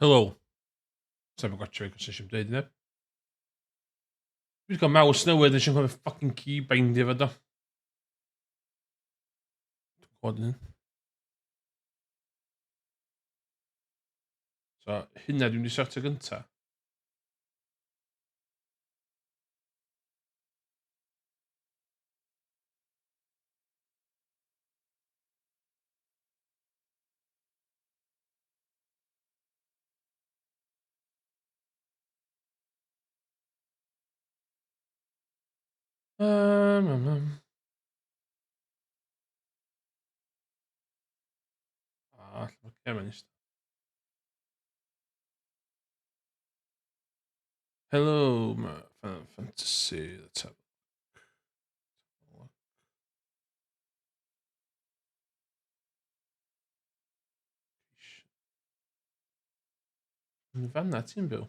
Helo. Sef yn gwatsio fi sy'n dweud yna. Fi'n cael maws newydd eisiau cofio ffocin keybindio fo do. Gwod yn. So, hynna dwi'n di sortio gynta. Allan o'r Hello, Final Fantasy. Let's have a look. Yn fanna ti'n byw?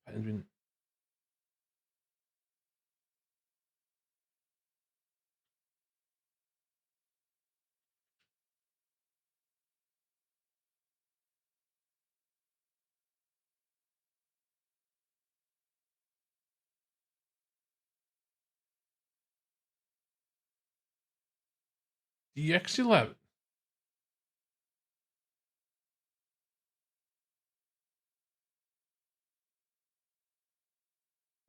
Pa'n dwi'n... DX11?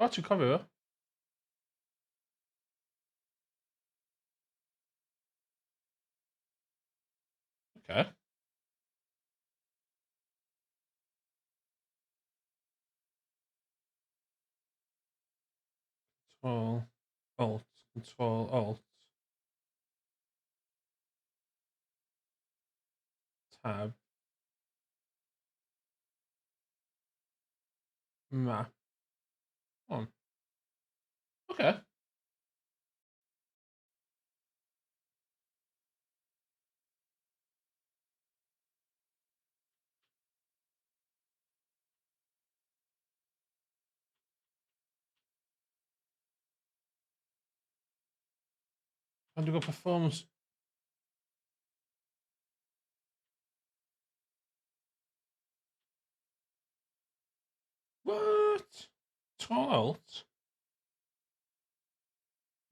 O, ti'n cofio fo? Okay. Control, Alt, Control, Alt. Tab. Map. On. Okay. Ond dwi'n gwybod performance. What? Control Alt?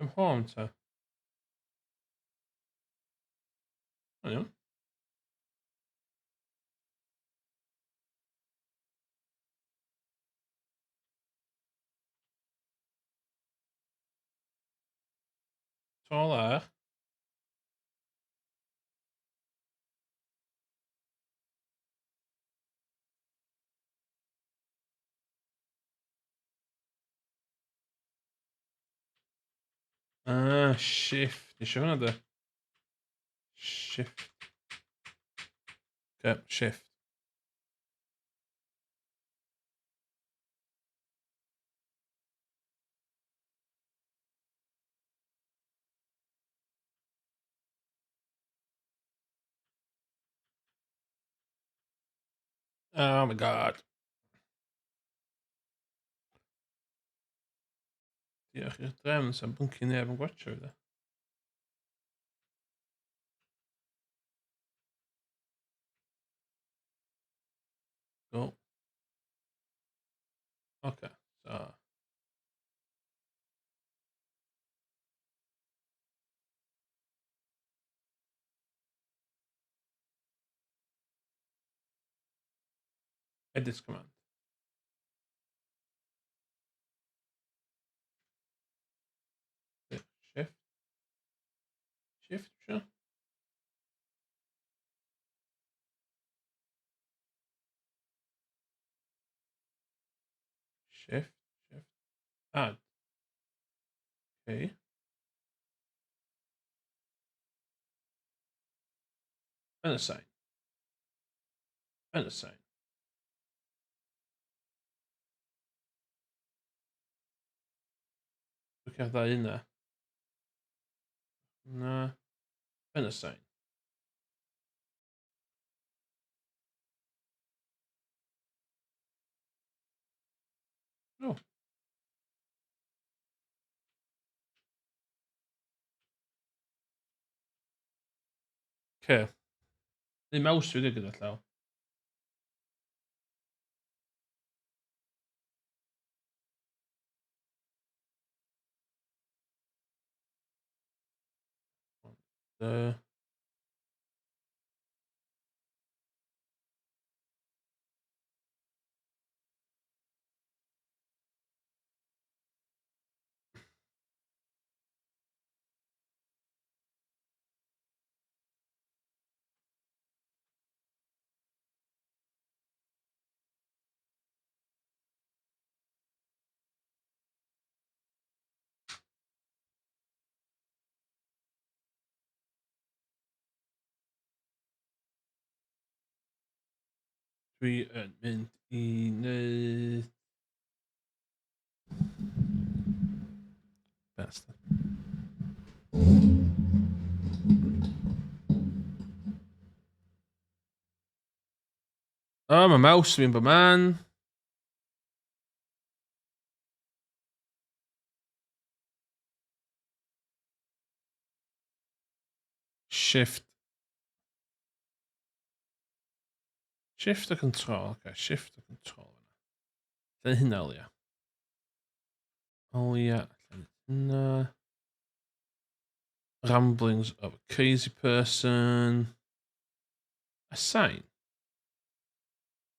Ym home ta? O, iawn. Control R. Shift. Eisiau hwnna da? Shift. Okay, shift. Oh my god. Diolch i'r drefn sa'n bwnci neb yn gwatcho fi da. Go. Okay, so. Edit command. Shift. Shift, sure. Shift. Shift. Add. Okay. Unassign. Unassign. Dwi'n cael ddau yna. Na. Unassign. Oh. Okay. Neu maws wedi gyda llaw. Uh, dwi yn mynd i wneud... Best. O, mae maws fi'n bod man. Shift. Shift a control. Okay, shift a control. Lle hynna, Olia? Olia. Hynna. Ramblings of a crazy person. Assign.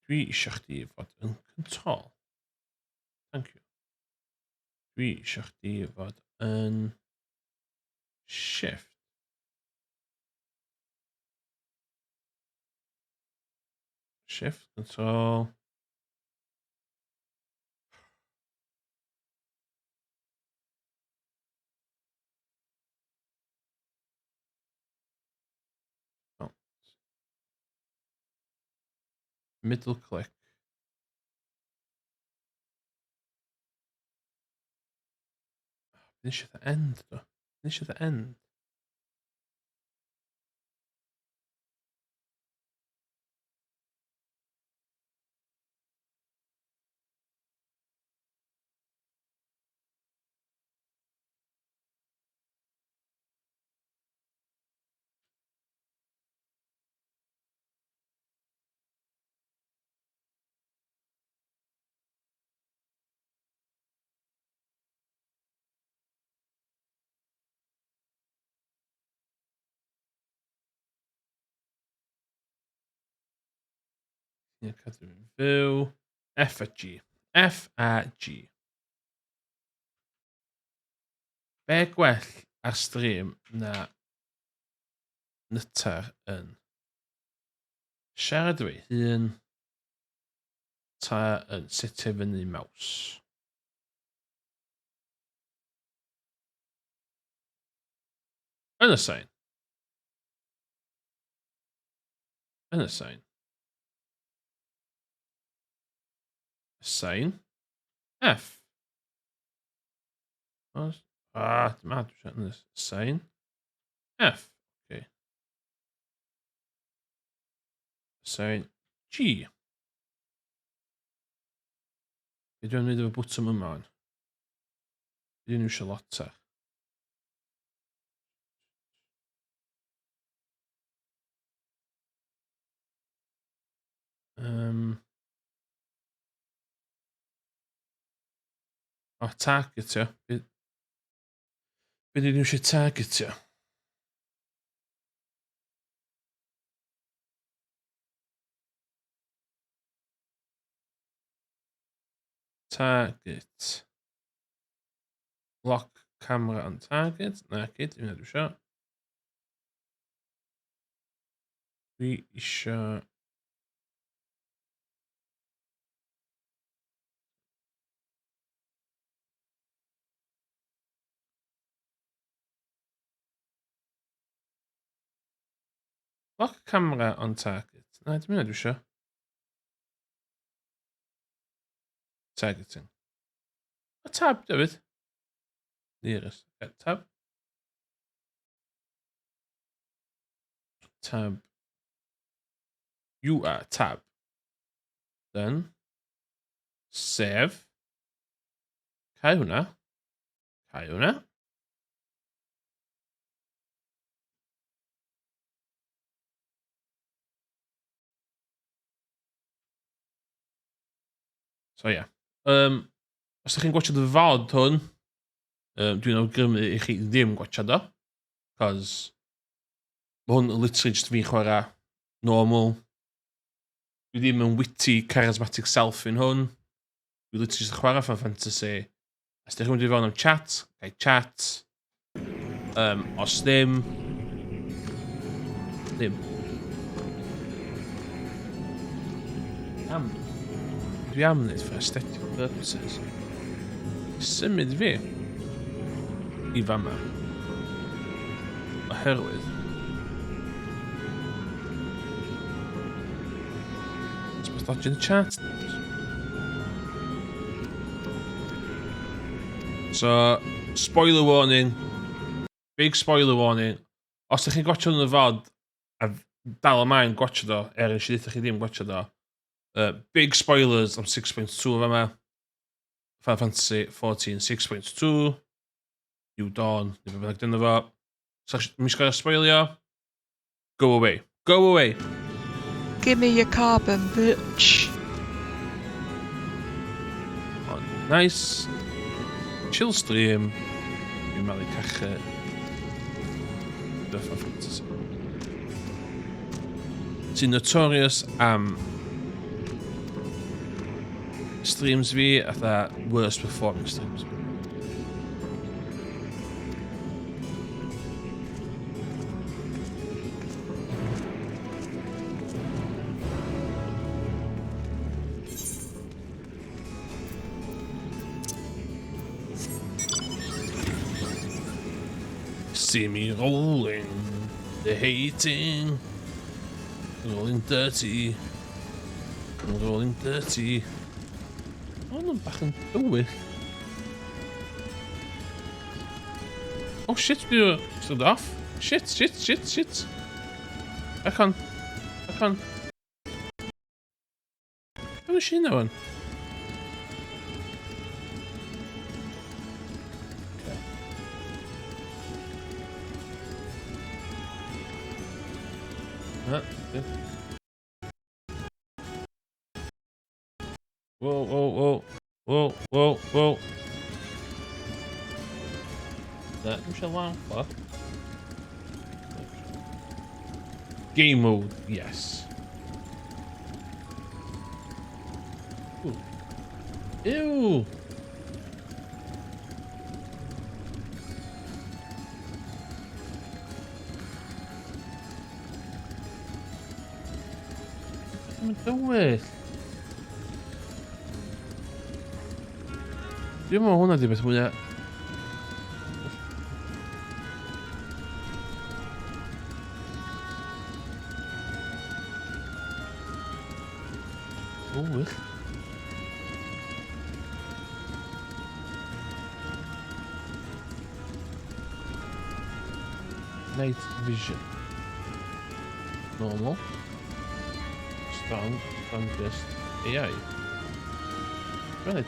Dwi eisiau chdi fod yn control. Thank you. Dwi eisiau chdi fod yn shift. Shift, control. Oh. Middle click. Finish at the end, though. Finish at the end. Yeah, cadw yn fyw. F a G. F a G. Be gwell ar stream na nytar yn siarad fi hun ta yn setio fyny maws. Yn y sain. Yn y sain. Sain. F. Dyma dwi'n siarad yn y sain. F. Okay. Sain. G. Be dwi'n mynd efo bwtwm yma on? Dwi'n iwsio lot ta. O, targetio. Be dwi'n iwsio targetio? Target. Lock camera on target. Na, gyd, dwi'n iwsio. Dwi isio... Lock camera on target. Na, dwi'n iwsio. Targeting. A tab, David. Nearest. Okay, tab. Tab. You are tab. Then. Save. Cau hwnna. Cau hwnna. So ie. Os ydych chi'n gwachod y fod hwn, dwi'n awgrymu i chi ddim gwachod o. Cos mae hwn literally just fi'n chwarae normal. Dwi ddim yn witty, charismatic self in hwn. Dwi literally just chwarae Final Fantasy. Os ydych chi'n mynd i fewn am chat, gai chat. Os ddim. Ddim. Dwi am wneud for aesthetic purposes. Symud fi i fama. Oherwydd. It's dodging the chat. So, spoiler warning. Big spoiler warning. Os ydych chi'n gwachod yn y fod a dal ymlaen gwachod o, nes i ddweud chi ddim gwachod o, big spoilers am 6.2 fama. Final Fantasy XIV 6.2. New Dawn. Neu beth bynnag dyna fo. So, mi sgwrs spoilio. Go away. Go away. Give me your carbon, bitch. Oh, nice. Chill stream. Dwi'n malu cachu. Final Fantasy. Ti'n notorious am streams fi atha worst performing streams. See me rolling, the hating, rolling dirty, rolling dirty. Oh, I'm back in the Oh shit, we're stood off. Shit. I can't. How is she now? Okay. Whoa. That was a long fuck. Game mode, yes. Ooh. Ew. What am I doing? Dim ond hwnna di beth mwyaf. Wych. Night vision. Normal. Strong. Focused. AI. Right.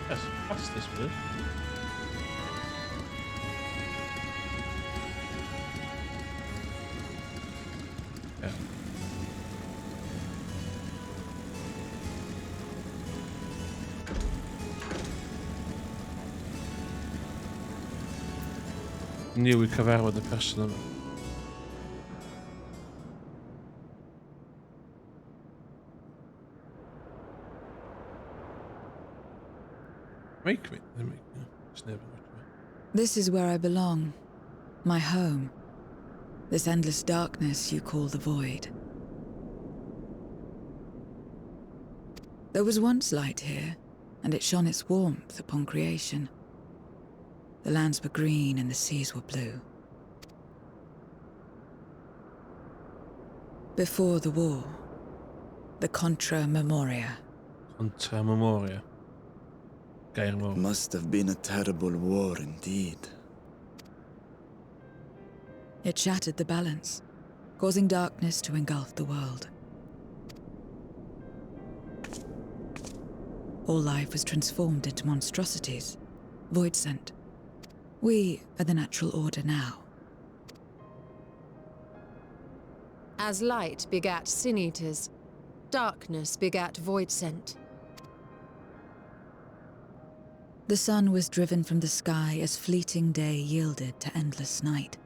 Yes, past this bit. Yeah. Nieuwe cyfarfod y person yma. Make me. It's never make me. This is where I belong. My home. This endless darkness you call the void. There was once light here, and it shone its warmth upon creation. The lands were green and the seas were blue. Before the war, the Contra Memoria. Contra Memoria. Must have been a terrible war indeed. It shattered the balance, causing darkness to engulf the world. All life was transformed into monstrosities, void-sent. We are the natural order now. As light begat sin-eaters, darkness begat void-sent. The sun was driven from the sky as fleeting day yielded to endless night.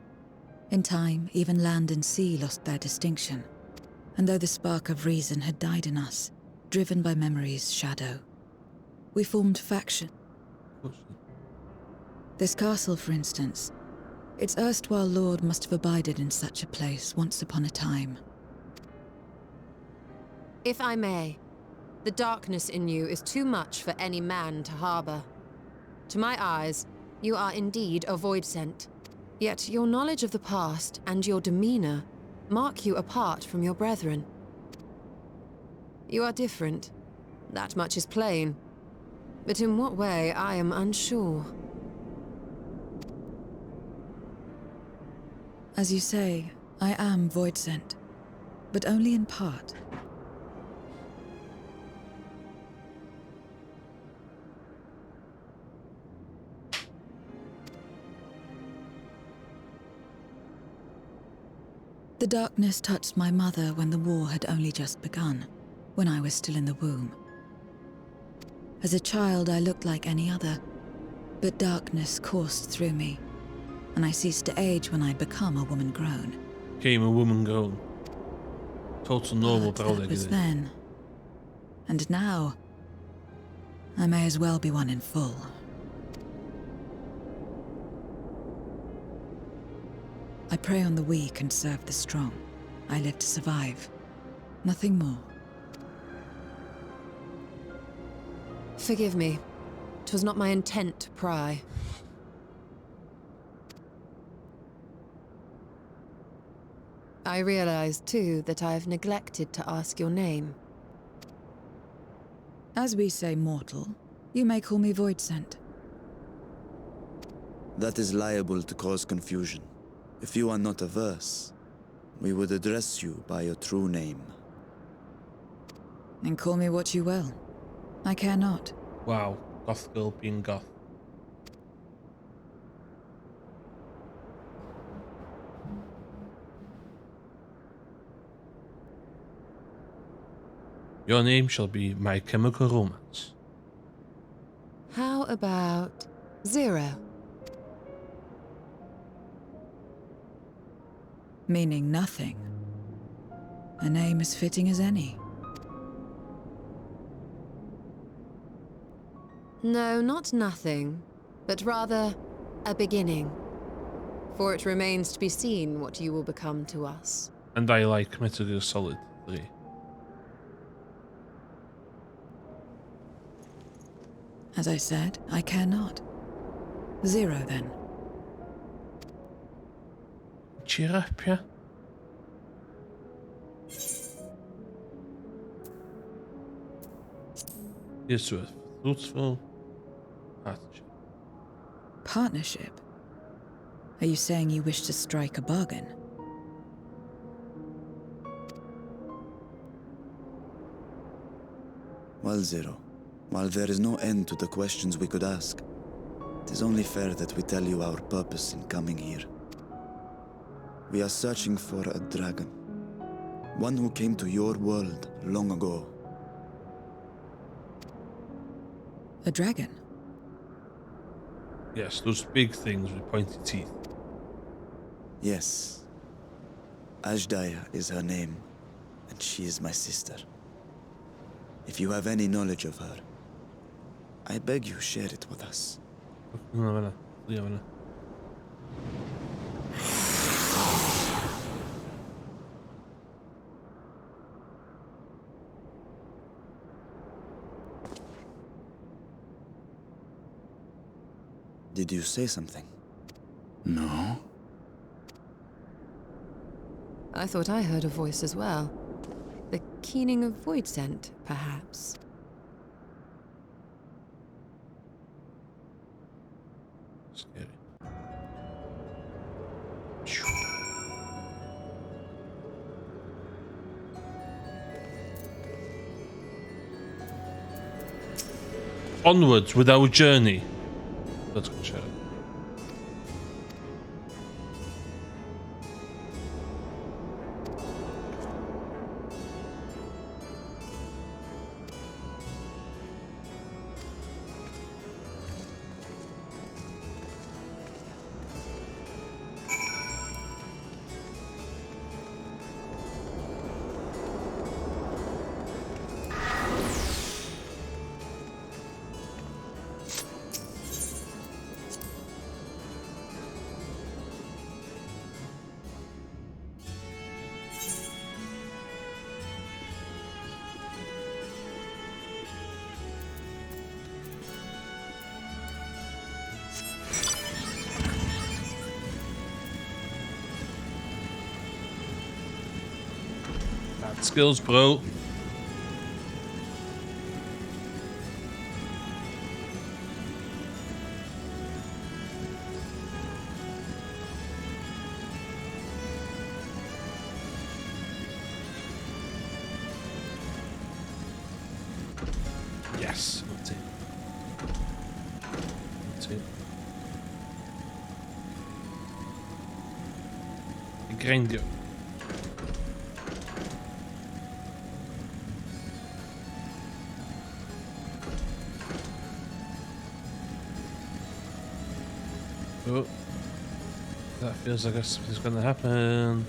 In time, even land and sea lost their distinction. And though the spark of reason had died in us, driven by memory's shadow, we formed faction. This castle, for instance, its erstwhile lord must have abided in such a place once upon a time. If I may, the darkness in you is too much for any man to harbor. To my eyes, you are indeed a void-sent. Yet your knowledge of the past and your demeanor mark you apart from your brethren. You are different. That much is plain. But in what way, I am unsure. As you say, I am void-sent, but only in part. The darkness touched my mother when the war had only just begun, when I was still in the womb. As a child, I looked like any other, but darkness coursed through me, and I ceased to age when I'd become a woman grown. Came a woman grown. Total normal But that was then. And now, I may as well be one in full. I prey on the weak and serve the strong. I live to survive. Nothing more. Forgive me. 'Twas not my intent to pry. I realize, too, that I've neglected to ask your name. As we say mortal, you may call me Voidsent. That is liable to cause confusion. If you are not averse, we would address you by your true name. And call me what you will. I care not. Wow, goth girl being goth. Your name shall be My Chemical Romance. How about Zero? Meaning nothing. A name as fitting as any. No, not nothing, but rather a beginning. For it remains to be seen what you will become to us. And I like Metal Gear Solid 3. As I said, I care not. Zero, then. Cheer up, yeah? Here's to a fruitful partnership. Partnership? Are you saying you wish to strike a bargain? Well, Zero, while there is no end to the questions we could ask, it is only fair that we tell you our purpose in coming here. We are searching for a dragon. One who came to your world long ago. A dragon? Yes, those big things with pointy teeth. Yes. Ashdaya is her name, and she is my sister. If you have any knowledge of her, I beg you share it with us. Did you say something? No? I thought I heard a voice as well. The keening of Voidsent, perhaps. Scary. Onwards with our journey. Let's go check. Skills, bro. Yes, that's it. That's it. Grande. Oh, that feels like something's gonna happen.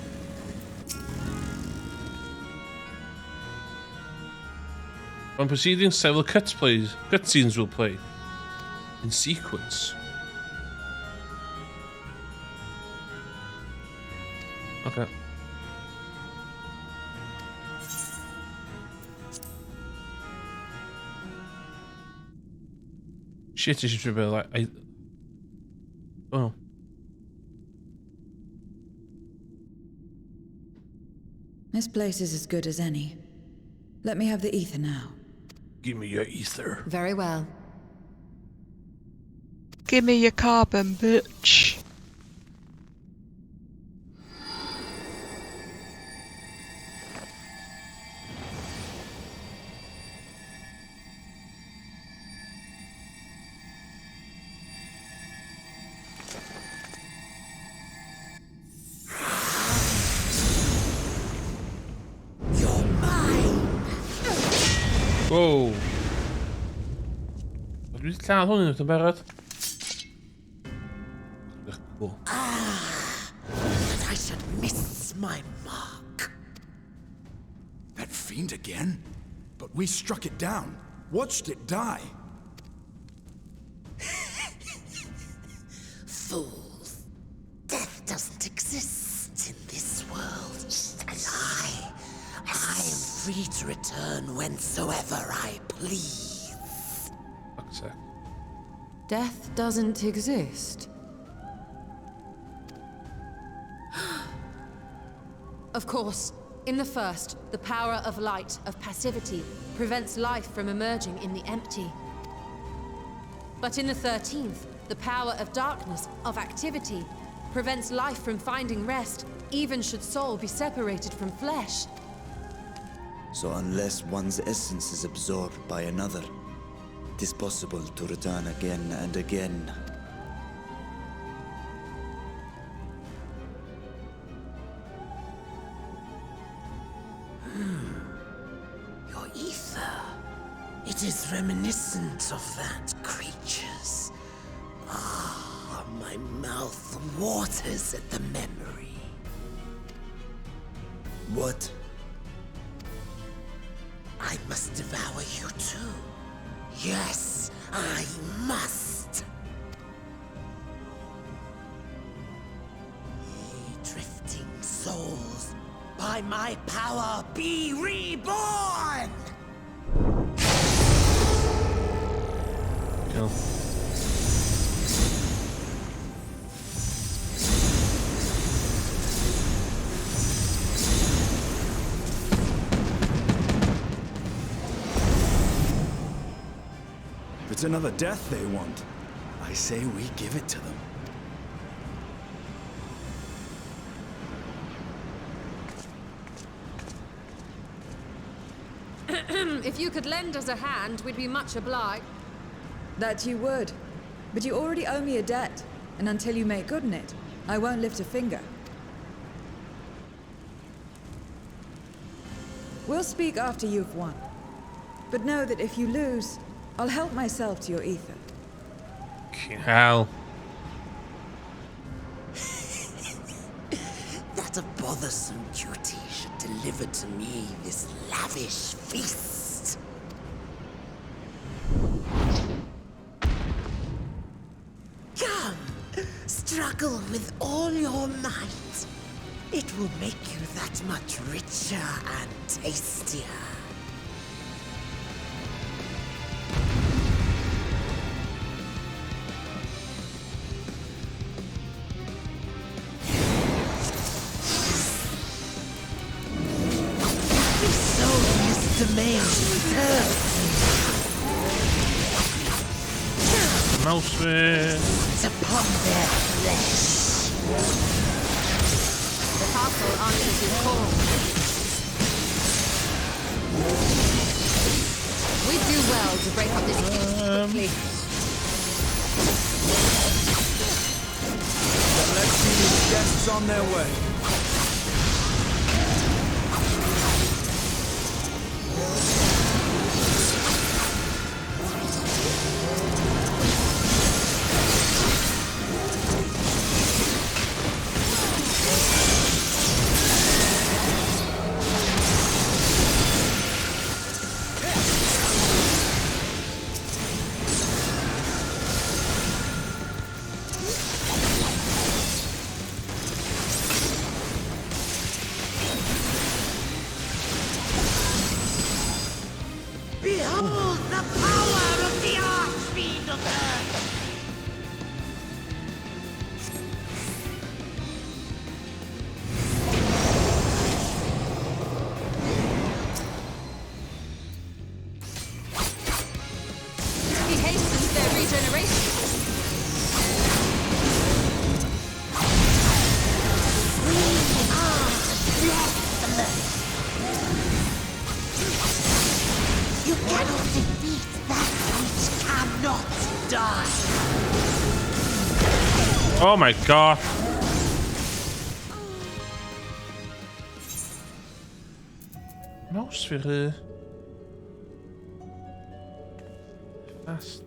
When proceeding, several cutscenes will play in sequence. Okay. Shit, you should be like oh. This place is as good as any. Let me have the ether now. Give me your ether. Very well. Give me your carbon, bitch. Wow. Wat doet het klaar hon in de barret? Cool. That I should miss my mark. That fiend again? But we struck it down, watched it die. Fools. Death doesn't exist in this world. And I am free to return whensoever I please. Fuck's sake. Death doesn't exist. Of course, in the first, the power of light, of passivity, prevents life from emerging in the empty. But in the 13th, the power of darkness, of activity, prevents life from finding rest, even should soul be separated from flesh. So unless one's essence is absorbed by another, it is possible to return again and again. Your ether. It is reminiscent of that creature's. Ah, my mouth waters at the memory. What? I must devour you too. Yes, I must. Ye drifting souls, by my power be reborn! Kill. If it's another death they want, I say we give it to them. If you could lend us a hand, we'd be much obliged. That you would. But you already owe me a debt, and until you make good on it, I won't lift a finger. We'll speak after you've won. But know that if you lose, I'll help myself to your ether. Hell. That a bothersome duty should deliver to me this lavish feast. Come, struggle with all your might. It will make you that much richer and tastier. domain serves Mouse sphere. it's upon their flesh. The castle answers his call. We do well to break up this feast quickly. Let's see these guests on their way. Behold the power of the Archfiend of Earth! He hastens their regeneration. We are deathless! You cannot defeat that which cannot die! Oh my god. Mouse sphere. Fast.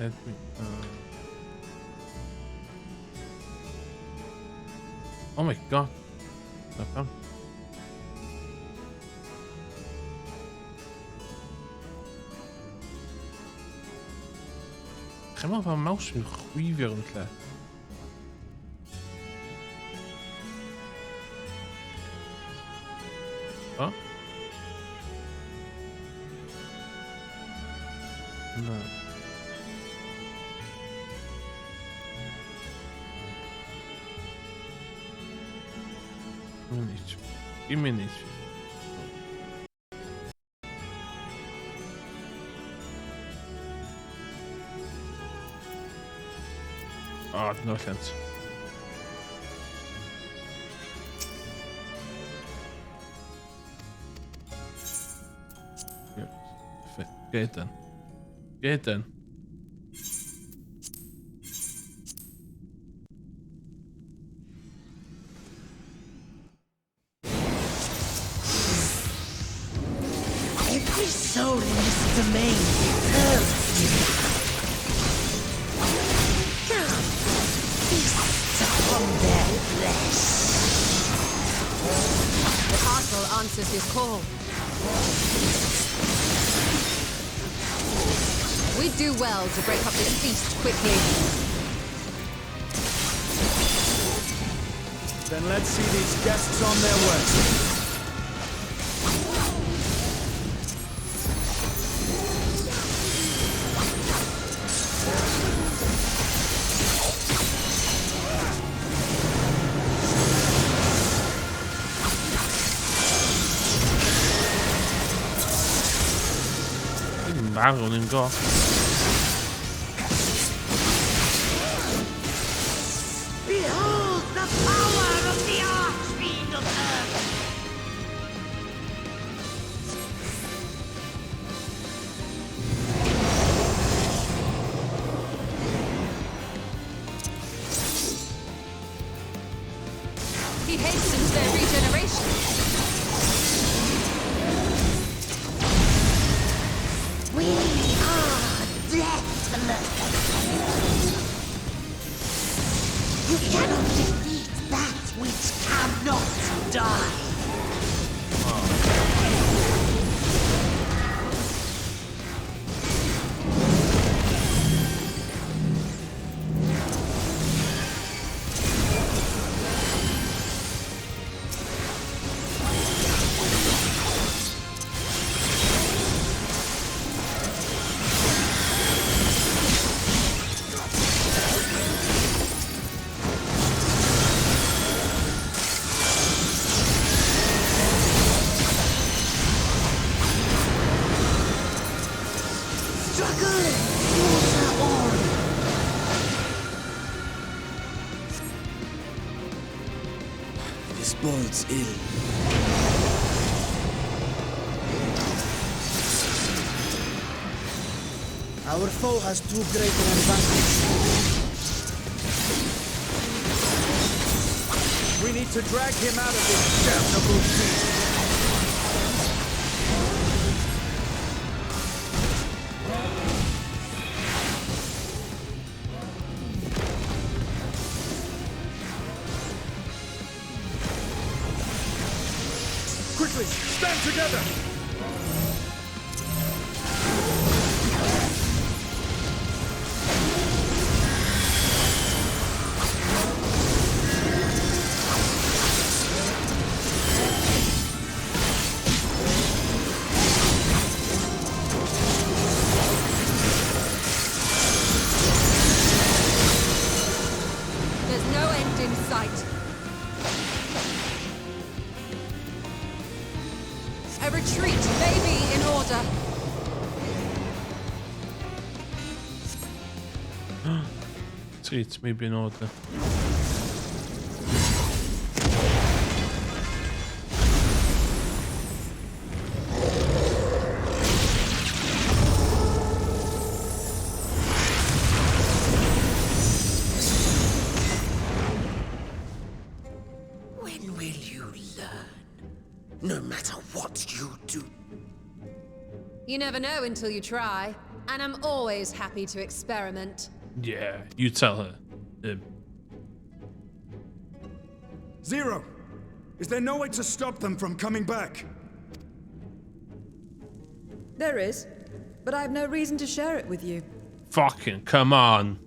Let me, oh my god. Daarvan. Helemaal van mouse een goeie weer klaar. Oh? Nee. Minuutje. 1 minuutje. Ah, no sense. Kijk dan. Kijk dan. Every soul in this domain serves you. Feast upon their flesh. The castle answers his call. We do well to break up this feast quickly. Then let's see these guests on their way. Waarom in god? Behold the power of the Archfiend of Earth! He hastens their regeneration. We are deathless! You cannot defeat that which cannot die! bodes ill. Our foe has too great an advantage. We need to drag him out of this damnable sea. Quickly, stand together! There's no end in sight. A retreat may be in order. Treat maybe in order. When will you learn? No matter what you do. You never know until you try, and I'm always happy to experiment. Yeah, you tell her. Zero! Is there no way to stop them from coming back? There is, but I have no reason to share it with you. Fucking come on.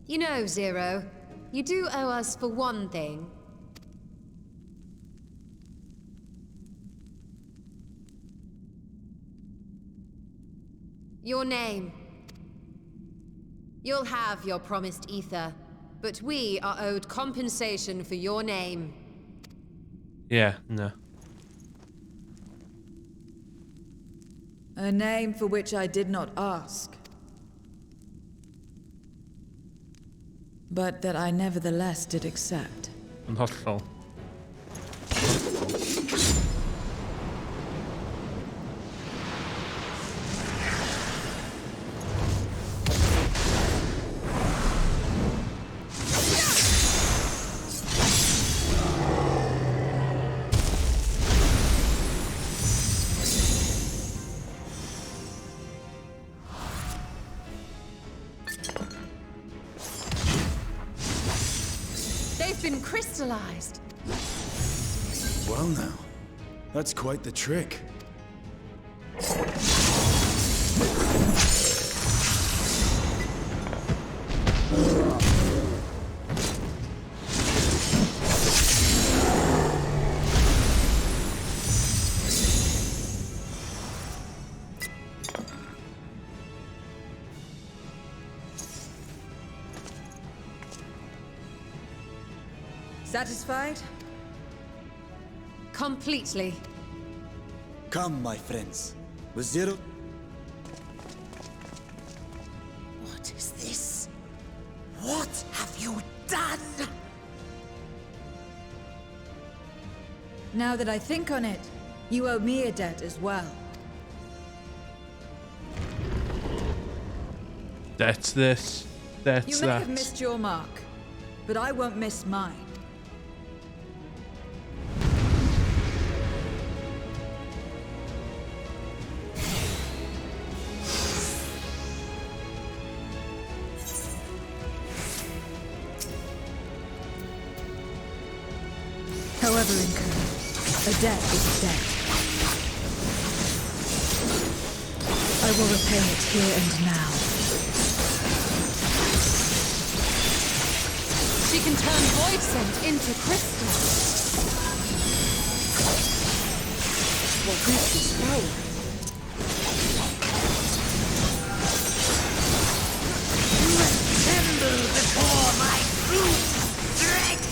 You know, Zero, you do owe us for one thing. Your name. You'll have your promised ether, but we are owed compensation for your name. Yeah, no. A name for which I did not ask. But that I nevertheless did accept. Yn hollol. They've been crystallized. Well now, that's quite the trick. Satisfied? Completely. Come, my friends. With Zero, What is this? What have you done? Now that I think on it, you owe me a debt as well. That's this. That's You may that. have missed your mark, but I won't miss mine. However incurred, a debt is a debt. I will repay it here and now. She can turn void scent into crystal. What is this power? Tremble before my brute strength!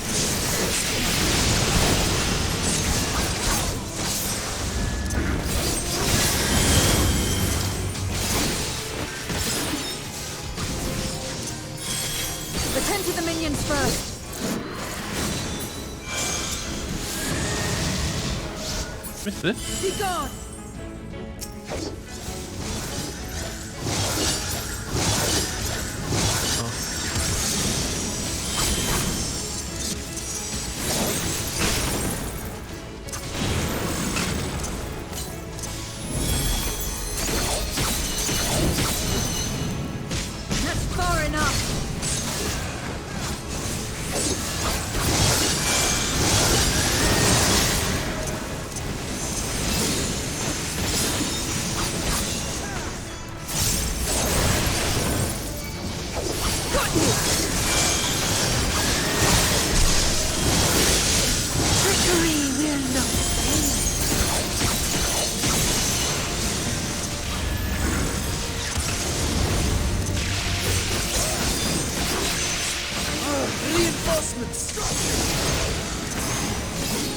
first. Missed it. Be gone! That's far enough! Reinforcements!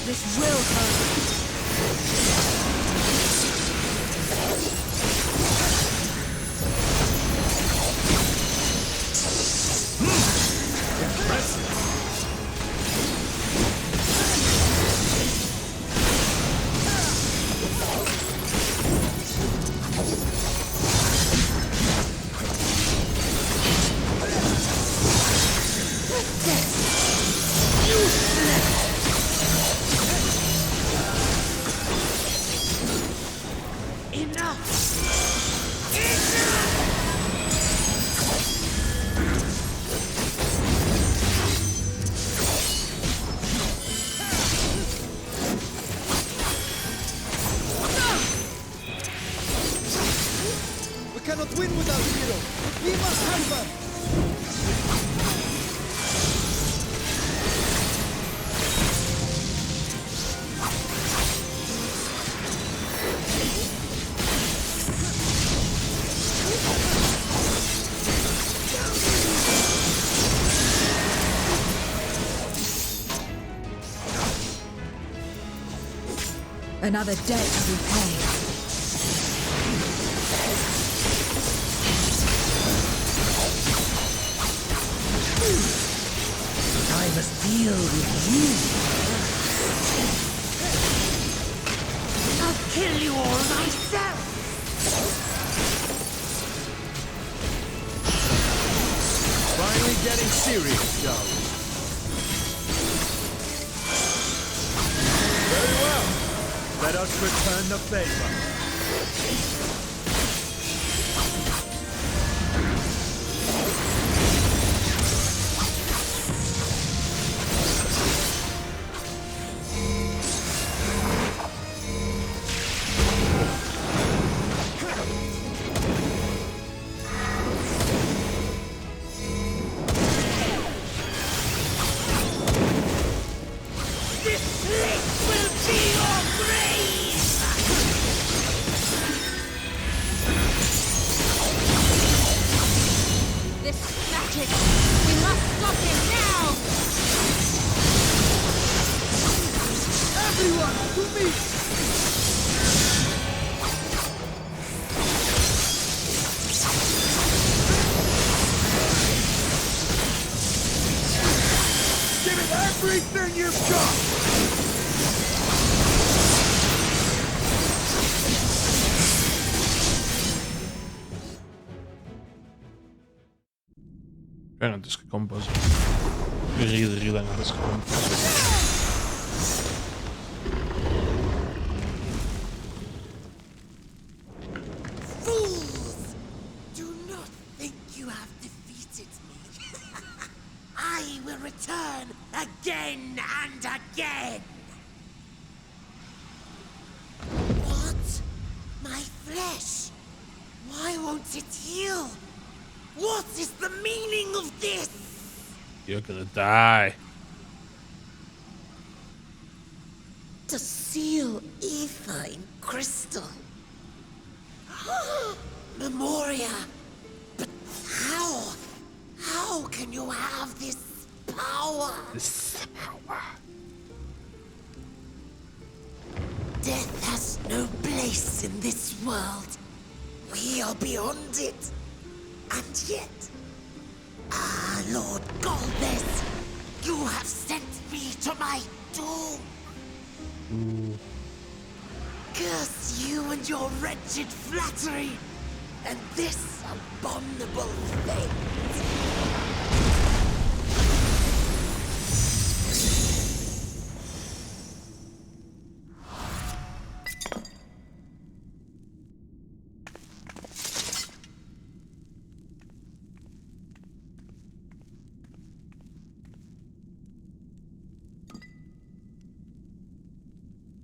This will hurt. We cannot win without Hero. We must help her. Another debt to repay. I must deal with you. I'll kill you all myself. Finally getting serious, shall we? Very well. Let us return the favor. This magic! We must stop it now! Everyone, to me! Give it everything you've got! Ben aan het compo's. Redelijk aan het compo's. Fools! Do not think you have defeated me. I will return again and again. What? My flesh? Why won't it heal? What is the meaning of this? You're gonna die. To seal ether in crystal. Memoria. But how? How can you have this power? This power. Death has no place in this world. We are beyond it. And yet, Lord Golbez, You have sent me to my doom. Curse you and your wretched flattery, and this abominable thing.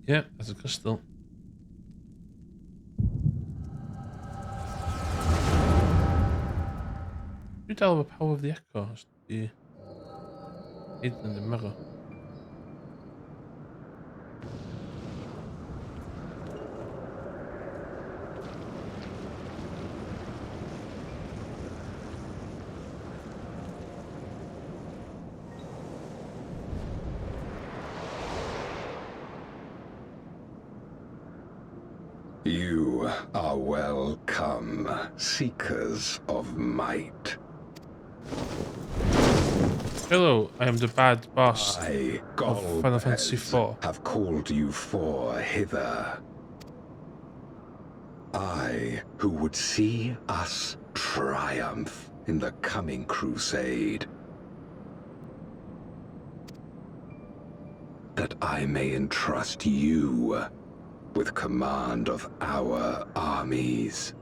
Yeah, there's a crystal. You tell the power of the echo has to be hidden in the mirror. You are welcome, seekers of might. Hello, I am the bad boss I, of Final Fantasy XIV. have called you four hither. I, who would see us triumph in the coming crusade. That I may entrust you with command of our armies.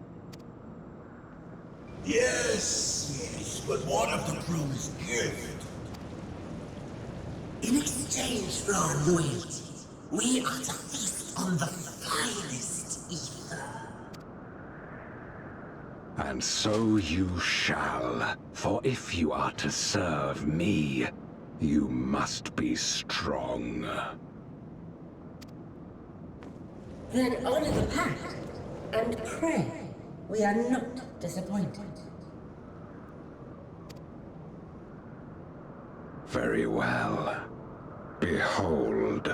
Yes, but what of the promised gift? In exchange for our loyalty, we are to feast on the finest ether. And so you shall, for if you are to serve me, you must be strong. Then honor the pact, and pray we are not disappointed. Very well. Behold.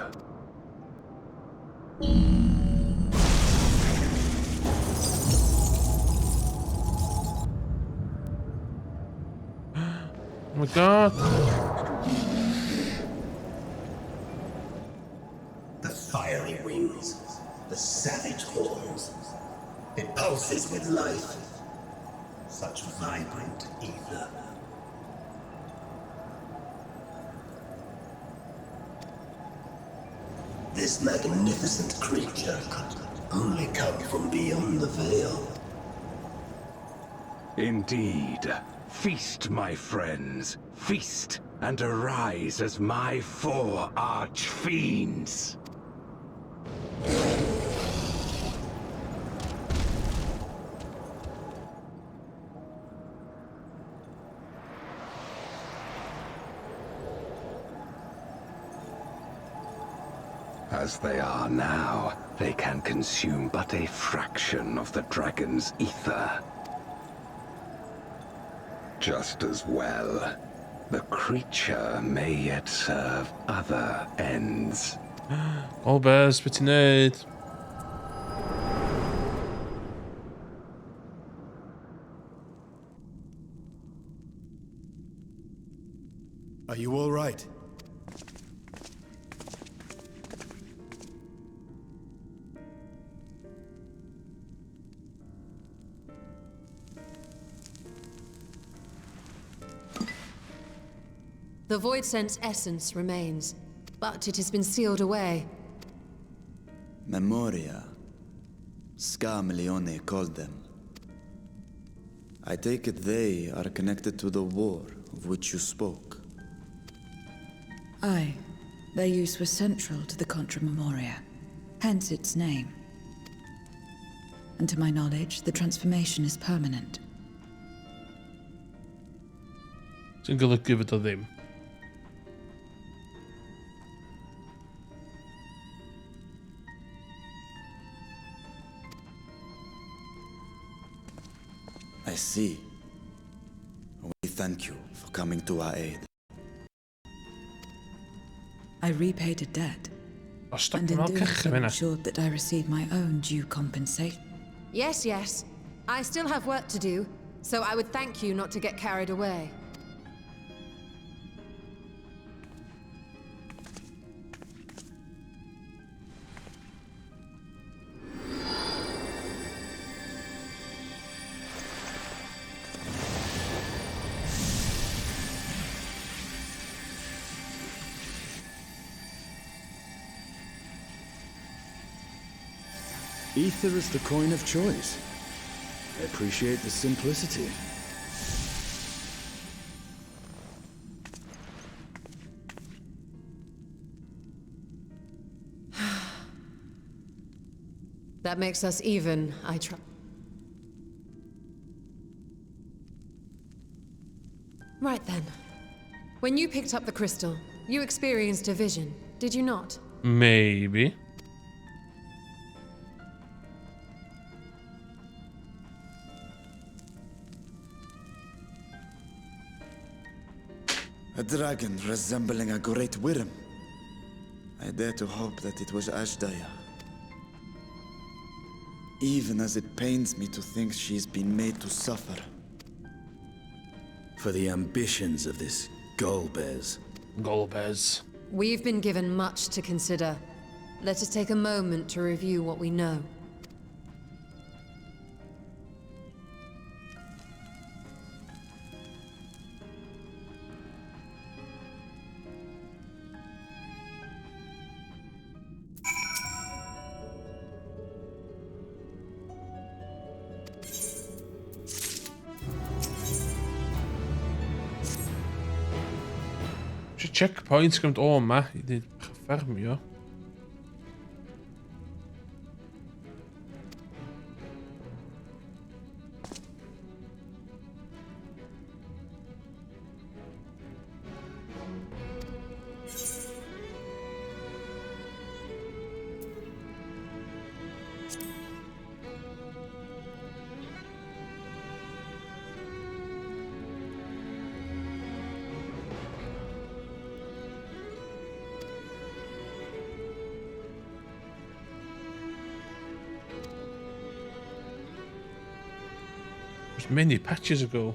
Oh my god! The fiery wings, the savage horns. It pulses with life. Such vibrant ether. This magnificent creature could only come from beyond the veil. Indeed. Feast, my friends. Feast and arise as my four arch-fiends. As they are now, they can consume but a fraction of the dragon's ether. Just as well, the creature may yet serve other ends. All bears, pretty nerd. Are you all right? The Void Sense essence remains, but it has been sealed away. Memoria. Scamleone called them. I take it they are connected to the war of which you spoke. Aye, their use was central to the Contra Memoria, hence its name. And to my knowledge, the transformation is permanent. Single give it a them. I see. We thank you for coming to our aid. I repaid a debt, Oh, stop and me in wel doing krijgen so winnen. ensured that I received my own due compensation. Yes, yes. I still have work to do, so I would thank you not to get carried away. Ether is the coin of choice. I appreciate the simplicity. That makes us even, I trust. Right then. When you picked up the crystal, you experienced a vision, did you not? Maybe. A dragon resembling a great worm. I dare to hope that it was Ashdaya. Even as it pains me to think she's been made to suffer. For the ambitions of this Golbez. Golbez. We've been given much to consider. Let us take a moment to review what we know. Als je checkpoints komt maar dit geverm, ja. Many patches ago.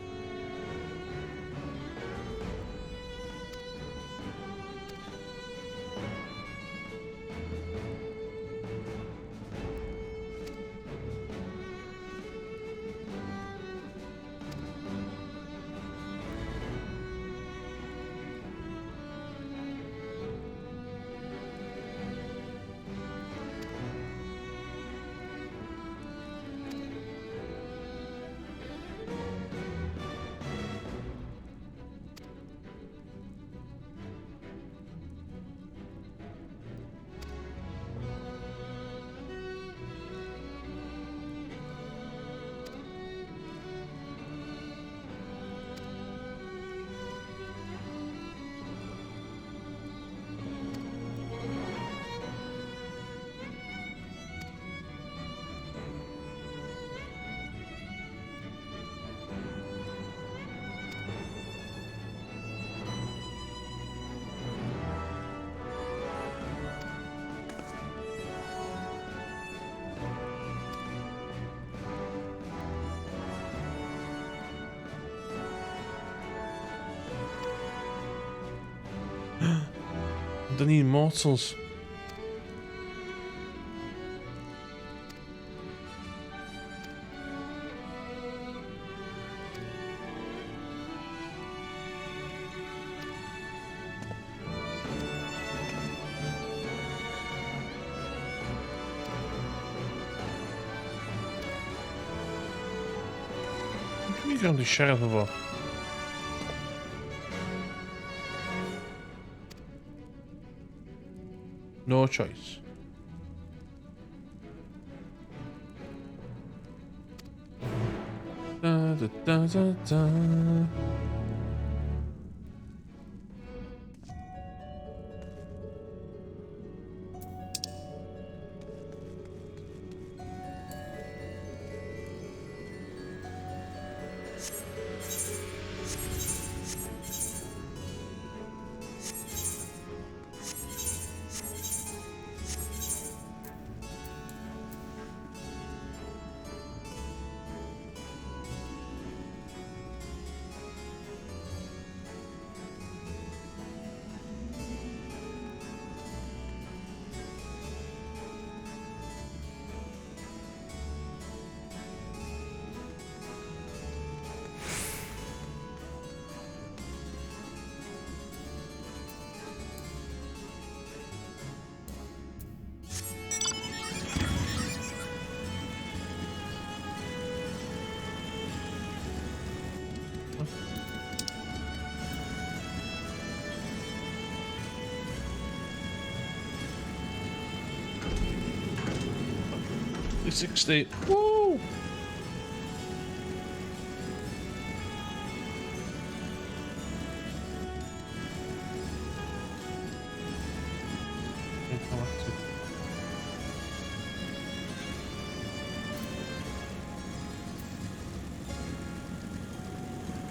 The immortals. Wie gaan die scherven voor? No choice. Da, da, da, da, da. $60. Woo!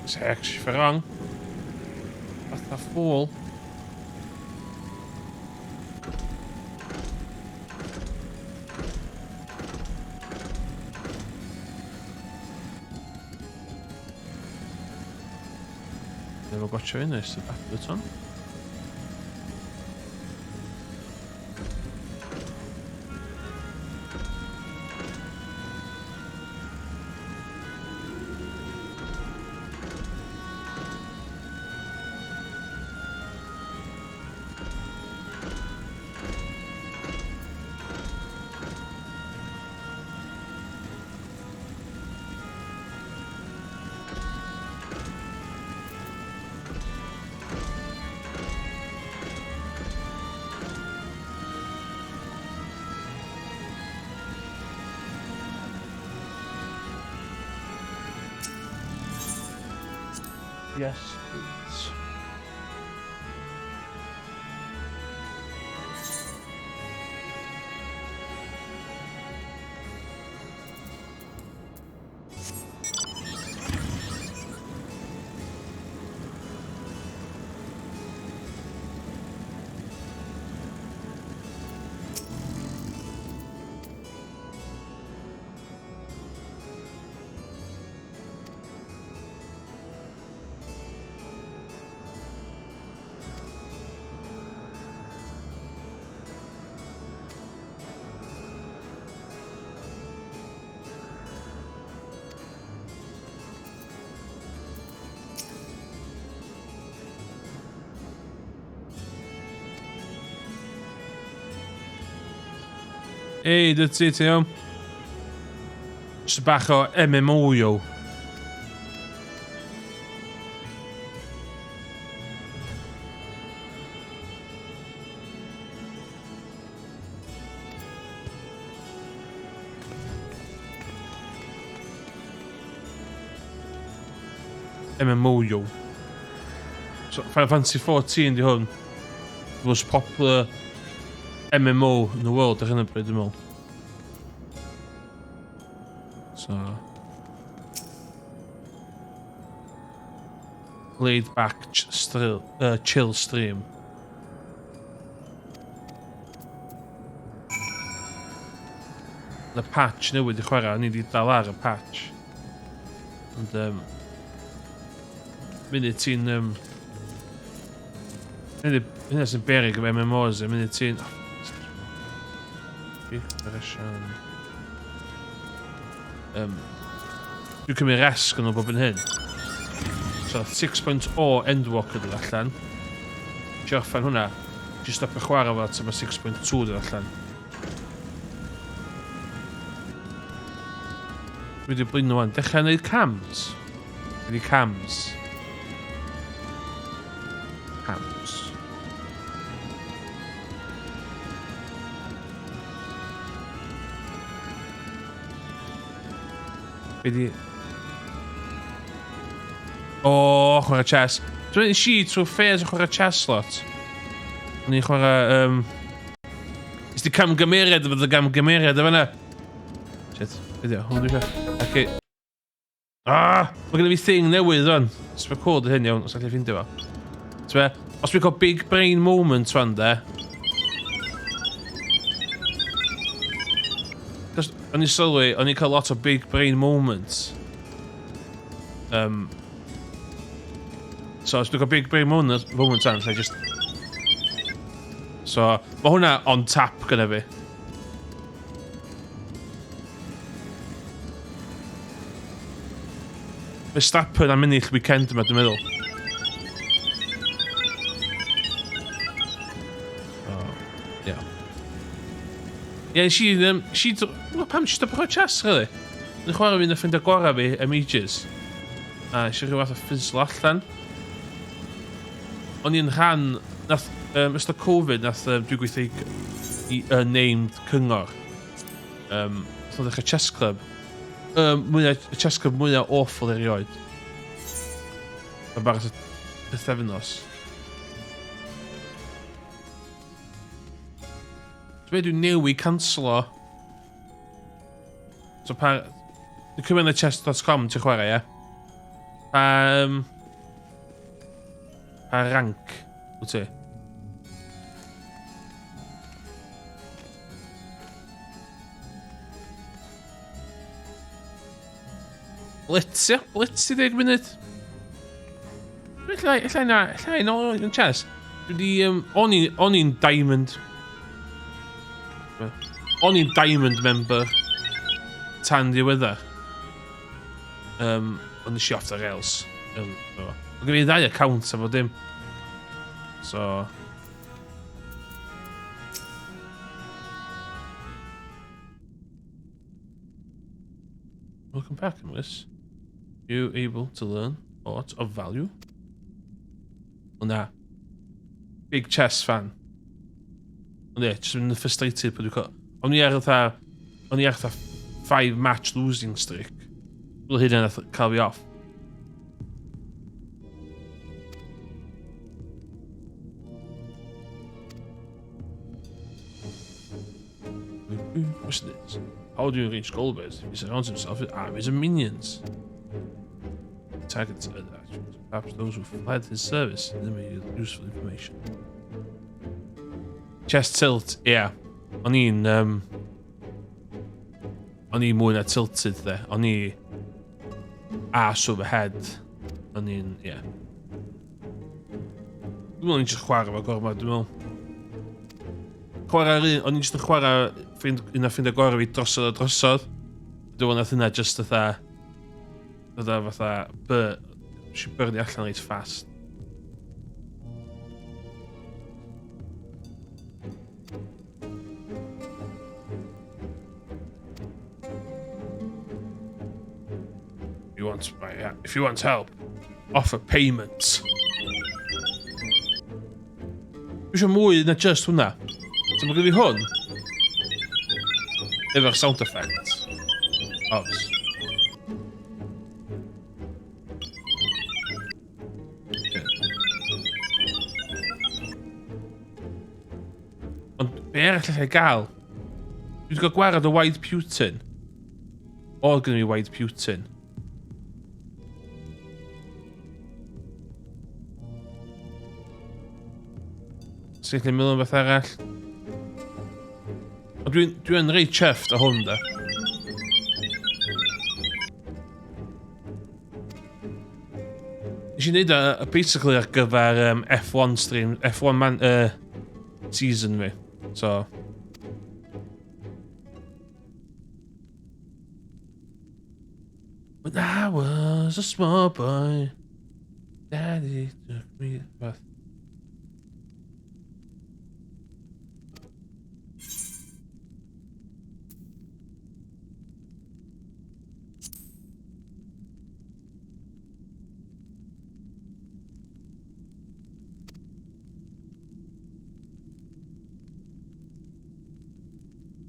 Zeg, verrang. Wat dat vol. Never got you in this after on. Yes, please. Hey, dat zit hem. Spago MMO, joh. MMO, joh. So, Final Fantasy XIV, die hwn. The most popular MMO in the world, daar herinner ik me wel. So. Laid back chill stream. The patch newydd i chwarae, ni di dal ar y patch. Ond munud ti'n hynny sy'n berig o MMOs, munud ti'n dwi'n cymryd resg yn o bob yn hyn. So 6.0 Endwalker dod allan. Ti orffan hwnna. Ti stopio chwarae fo tan mae 6.2 dod allan. Dwi wedi blino wan. Dechrau neud cams. Wedi cams. Cams. Wedi... O, chwarae chess. Dwi'n mynd i si trwy ffairs o chwarae chess lot. O'n i'n chwarae... Is di camgymeriad efo dy gamgymeriad efo yna? Shit, beth yw, hwn dwi'n siarad. Okay. Ah! Mae gen i fi thing newydd o'n. Os mae cod hyn iawn, os allai ffindio fo. Os dwi'n cael big brain moment fan de. O'n i sylwi, o'n i'n cael lot o big brain moments. So, os dwi'n cael big brain moments an, lle just... So, mae hwnna on tap gyda fi. Mae stapper am ennill weekend yma, dwi'n meddwl. Ie. Ie, si... Pam si stopio chwarae chess, really? Dwi'n chwarae fi'n y ffrind agorau fi am ages. A eisiau rhywbeth o ffislo allan. O'n i'n rhan... Nath, ystod Covid, nath dwi'n gweithio i named cyngor. Nath o'n ddechrau chess club. Y chess club mwyaf awful erioed. Yn barod y pythefnos. Dwi'n newid cancelo. So pa... Dwi'n cymryd y chess.com ti'n chwarae, ie? Pa rank wyt ti? Blitz, ia? Blitz i 10 munud. Ella nôl yn chess. O'n i'n diamond. O'n i'n diamond member tan ddiweddar. Ond nes i off the rails. Ond gen i 2 account efo dim. So... Welcome back, Lewis. You able to learn thoughts of value? Ond na. Big chess fan. Ond ie, just yn frustrated bod dwi'n cael... O'n i ar fatha 5 match losing streak. Dwi'n hyd yn cael fi off. What's this? How do you reach Goldberg? He surrounds himself with armies of minions. Targets other actions. Perhaps those who fled his service and may yield useful information. Chest tilt, yeah. O'n i'n mwy na tilted there. O'n i ass over head. O'n i'n, yeah. Dwi'n meddwl o'n i'n just chwarae fo gormod, dwi'n meddwl. O'n i'n just yn chwarae un o ffrind agorau fi drosod a drosod. Dwi'n meddwl nath hynna just fatha si byrni allan reit fast. If you want help, offer payment. Dwi eisiau mwy na just hwnna. So mae gen i hwn efo'r sound effects. Obs. Ond be arall allai gael? Dwi wedi cael gwared o White Putin. Oedd gen i White Putin. Sy'n gallu meddwl am beth arall. Ond dwi'n reit chuffed o hwn, da. Nes i wneud basically ar gyfer F1 stream, F1 season fi. So... When I was a small boy, Daddy took me to bath.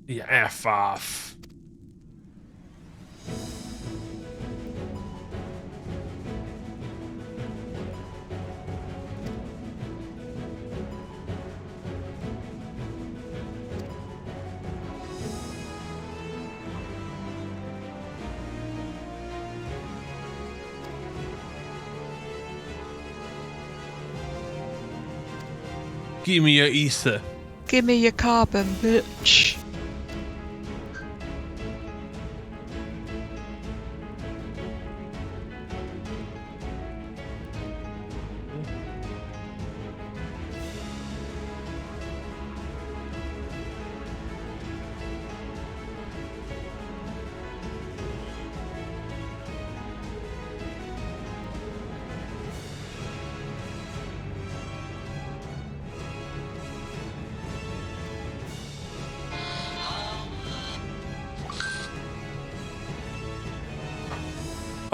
Yeah, F off. Give me your ether. Give me your carbon, bitch.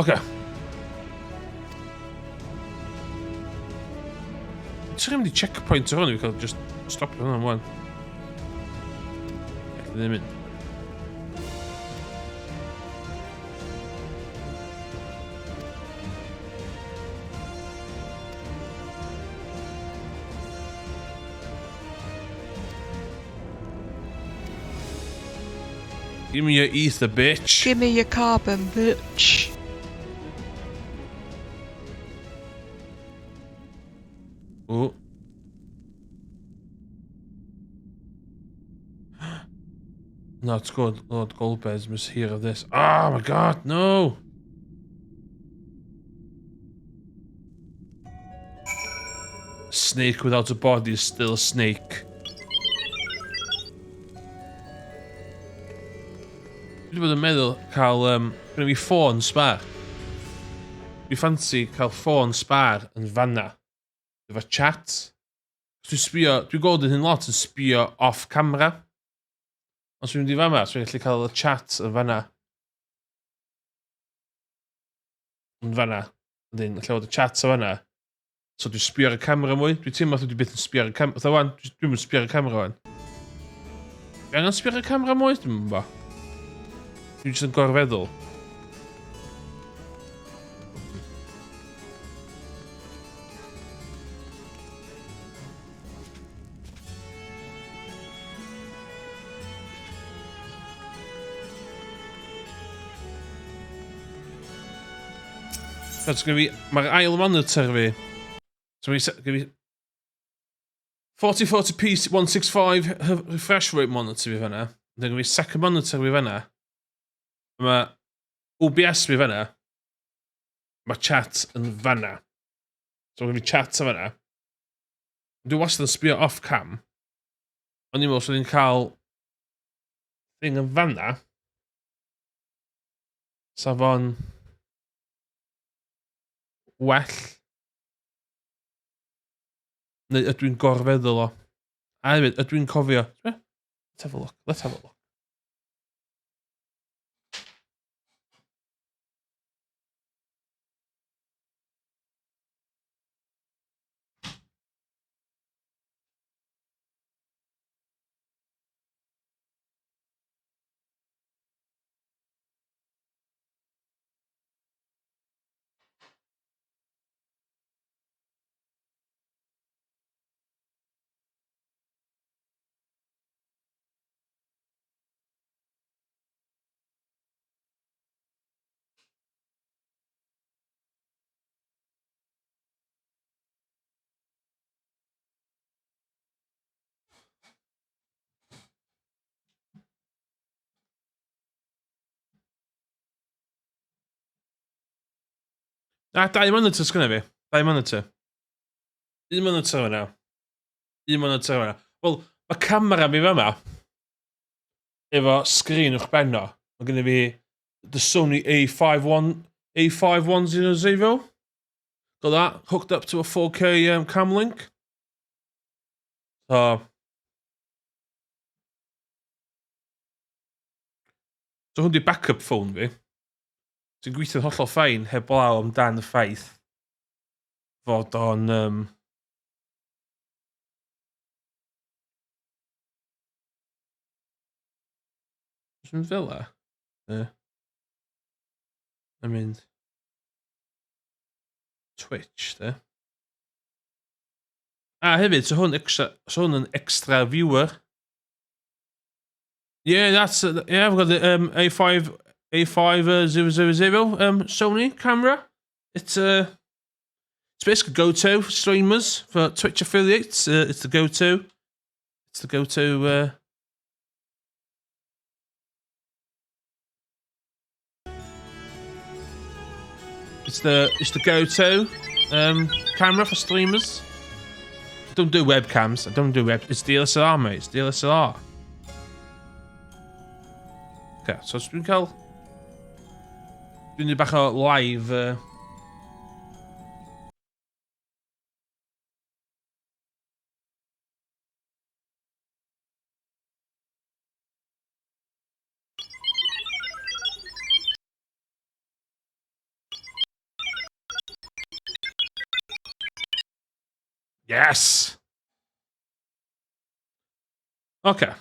Okay. ti'n mynd i checkpoint ar hwn, fi cael just stopio hwnna wan. Ddim mynd. Give me your ether, bitch. Give me your carbon, bitch. Oh. No, it's good. Lord Goldbear's must hear of this. Oh my god, no! Snake without a body is still a snake. Dwi wedi bod yn meddwl cael, gynnu fi ffôn sbar. Dwi ffansi cael ffôn sbar yn fanna. Efo chat. Dwi'n gweld yn hyn lot yn sbio off camera. Os dwi'n mynd i fama, so dwi'n gallu cael y chat yn fanna. Yn fanna. Ydyn, lle fod y chat yn fanna. So dwi'n sbio ar y camera mwy. Dwi'n teimlo dwi byth yn sbio ar y camera. Otha wan, dwi'n mynd sbio ar y camera wan. Dwi'n angen sbio ar y camera mwy, dwi'n mynd ba. Dwi'n jyst yn gorfeddwl. Mae'r ail monitor fi. So fi 4040p 165 refresh rate monitor fi fanna. Then fi second monitor fi fanna. Mae OBS fi fanna. Mae chat yn fanna. So fi chat yn fanna. Dwi'n wastad yn sbio off cam. Ond i'n meddwl so ni'n cael thing yn fanna. Sa fo'n well. Neu ydw i'n gorfeddwl o. A hefyd, ydw i'n cofio. Let's have a look. Let's have a look. Dau monitor sgynna fi. Dau monitor. Un monitor yna. Un monitor yna. Wel, mae camera fi fama. Efo sgrin o'ch benno. Mae gynnu fi the Sony A5100. Got that hooked up to a 4K cam link. So hwn di backup phone fi. Dwi'n gweithio'n hollol ffain heb blaw amdan y ffaith fod o'n Dwi'n fel la? I mynd Twitch, de. Hefyd, so hwn yn extra viewer. Yeah, I've got the A5000 Sony camera. It's basically go-to for streamers, for Twitch affiliates. It's the go-to. It's the go-to. It's the go-to camera for streamers. I don't do webcams. It's DSLR, mate. It's DSLR. Okay, so dwi'n cael... Dwi'n neud bach o live... Yes! Okay.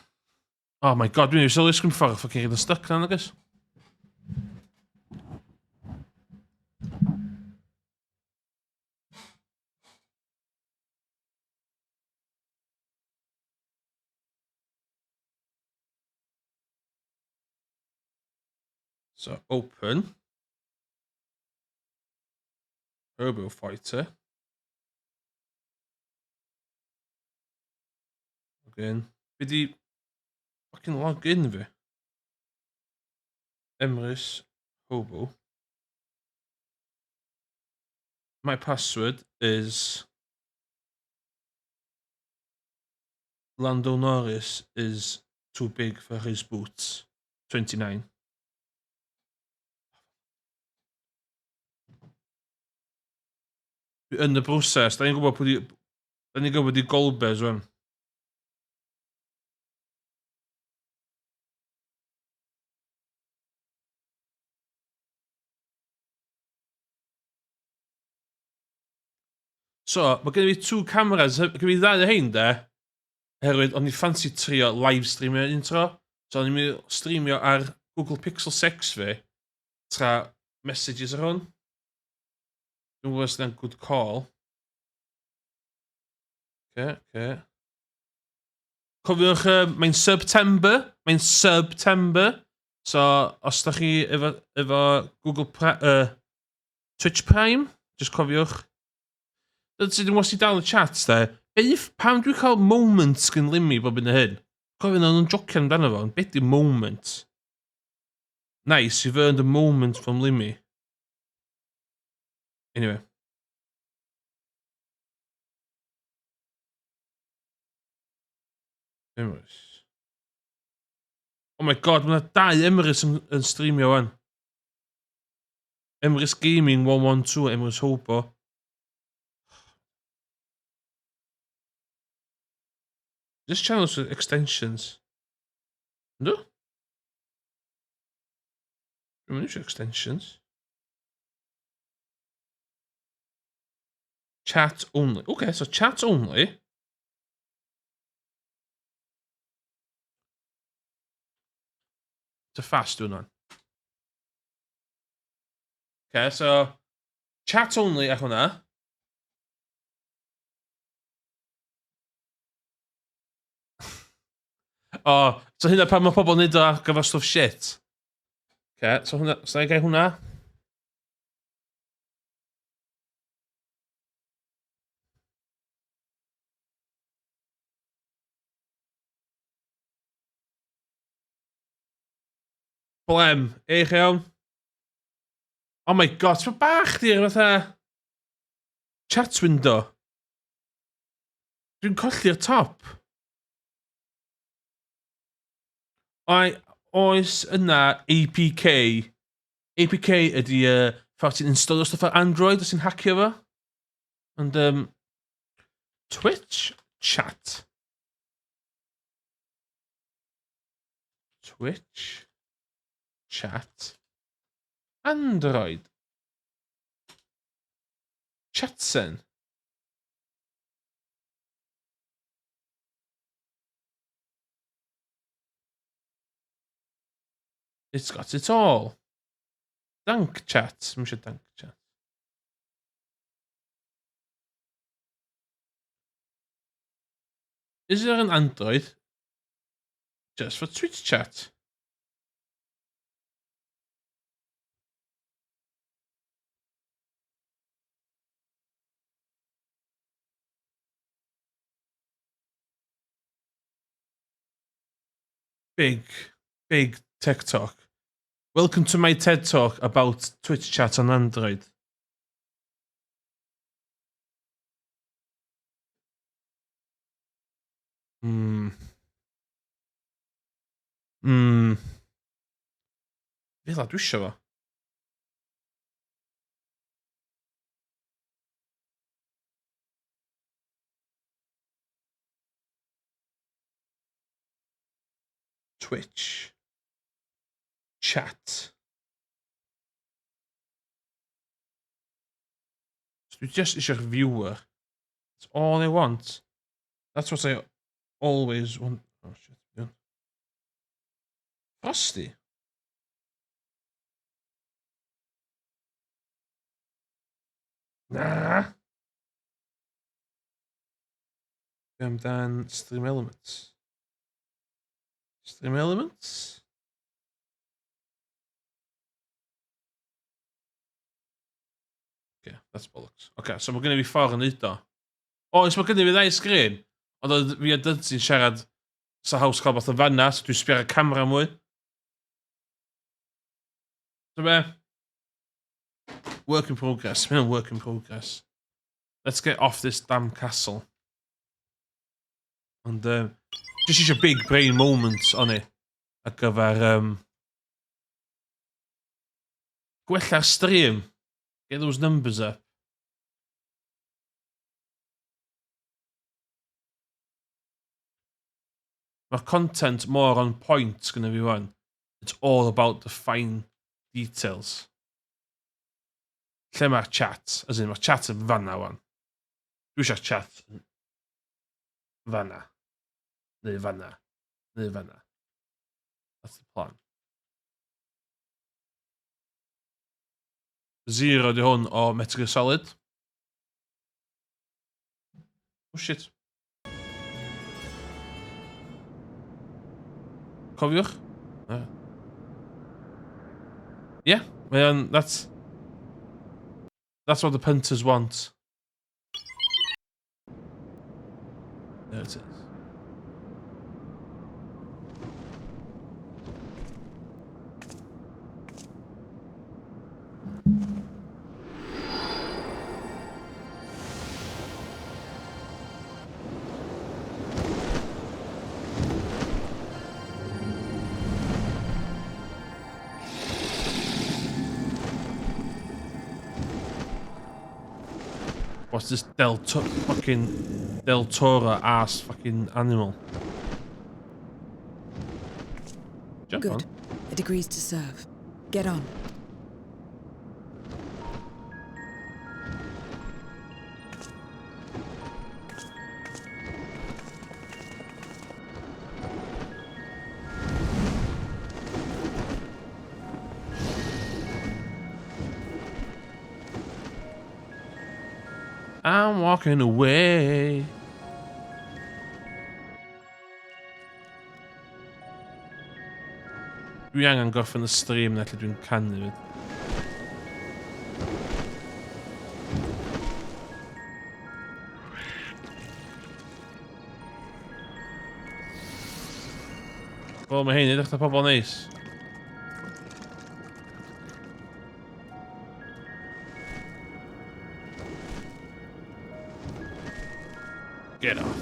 Oh my god, dwi'n eisiau ysgrifennu ffordd ffocin rhaid yn stuck na, nagos. So, open. Turbo Fighter. Login. Be di... Fucking log in fi. Emrys. Hobo. My password is... Lando Norris is too big for his boots. 29. Yn y broses, da ni'n gwybod pwy di... Da ni'n gwybod di Golbez, wan. So, mae gen i fi 2 cameras, gen i ddau o hein, de. Herwydd, o'n i fancy trio live streamio intro. So, o'n i'n mynd streamio ar Google Pixel 6 fi. Tra messages ar hwn. Dwi'n gwybod os yna'n good call. Okay. Cofiwch, mae'n September. Mae'n September. So, os da chi efo Google Twitch Prime, just cofiwch. Dwi'n wasti dal y chat, de. Pam dwi'n cael moments gyn Limmy bob yn y hyn? Cofyn nhw'n jocio amdano fo, beth di moment? Nice, you've earned a moment from Limmy. Anyway. Emrys. Oh my god, mae yna 2 Emrys yn streamio wan. Emrys Gaming 112, Emrys Hobo. This channel's with extensions. No? Dwi'n mynd extensions. Chat only. Okay, so chat only. It's a fast one. Okay, so chat only a hwnna. Oh, so hynna pan mae pobl yn neud o ar gyfer stuff shit. Okay, so hwnna, so I gael hwnna. Blem, eich iawn. Oh my god, ti'n bach di'r fatha... Chat window. Dwi'n colli'r top. Oes yna APK. APK ydi ffordd ti'n installio stuff ar Android os ti'n hacio fo. Ond Twitch chat. Twitch chat. Android. Chatsen. It's got it all. Dank chat. Mae'n eisiau dank chat. Is there an Android just for Twitch chat? Big tech talk. Welcome to my TED talk about Twitch chat on Android. Fel a dwi isio fo. Twitch chat. Dwi just eisiau'r viewer. It's all I want. That's what I always want. Oh shit. Yeah. Frosty. Nah. Then stream elements. Stream elements? Okay, that's bollocks. Okay, so we're going to be far yn neud o. O, is mae gen i fi ddau sgrin. Ond fi a dyd sy'n siarad sa haws cael beth o fanna, so dwi'n sbio ar y camera mwy. So be? Work in progress. Mae'n work in progress. Let's get off this damn castle. Ond, just eisiau big brain moments on it. Ar gyfer, gwella'r stream. Get those numbers up. Mae'r content more on point gonna fi wan. It's all about the fine details. Lle mae'r chat? As in, mae'r chat yn fanna wan. Dwi eisiau chat yn fanna. Neu fanna. Neu fanna. That's the plan. 0 di hwn o Metal Gear Solid. Oh shit. Cofiwch? Yeah, man, that's what the punters want. There it is. What's this Del Toro ass fucking animal? Jump Good. on. It agrees to serve. Get on. I'm walking away. Dwi angen goffin y stream na lle dwi'n canu fyd. Wel, mae hyn edrych na pobl neis. Get off.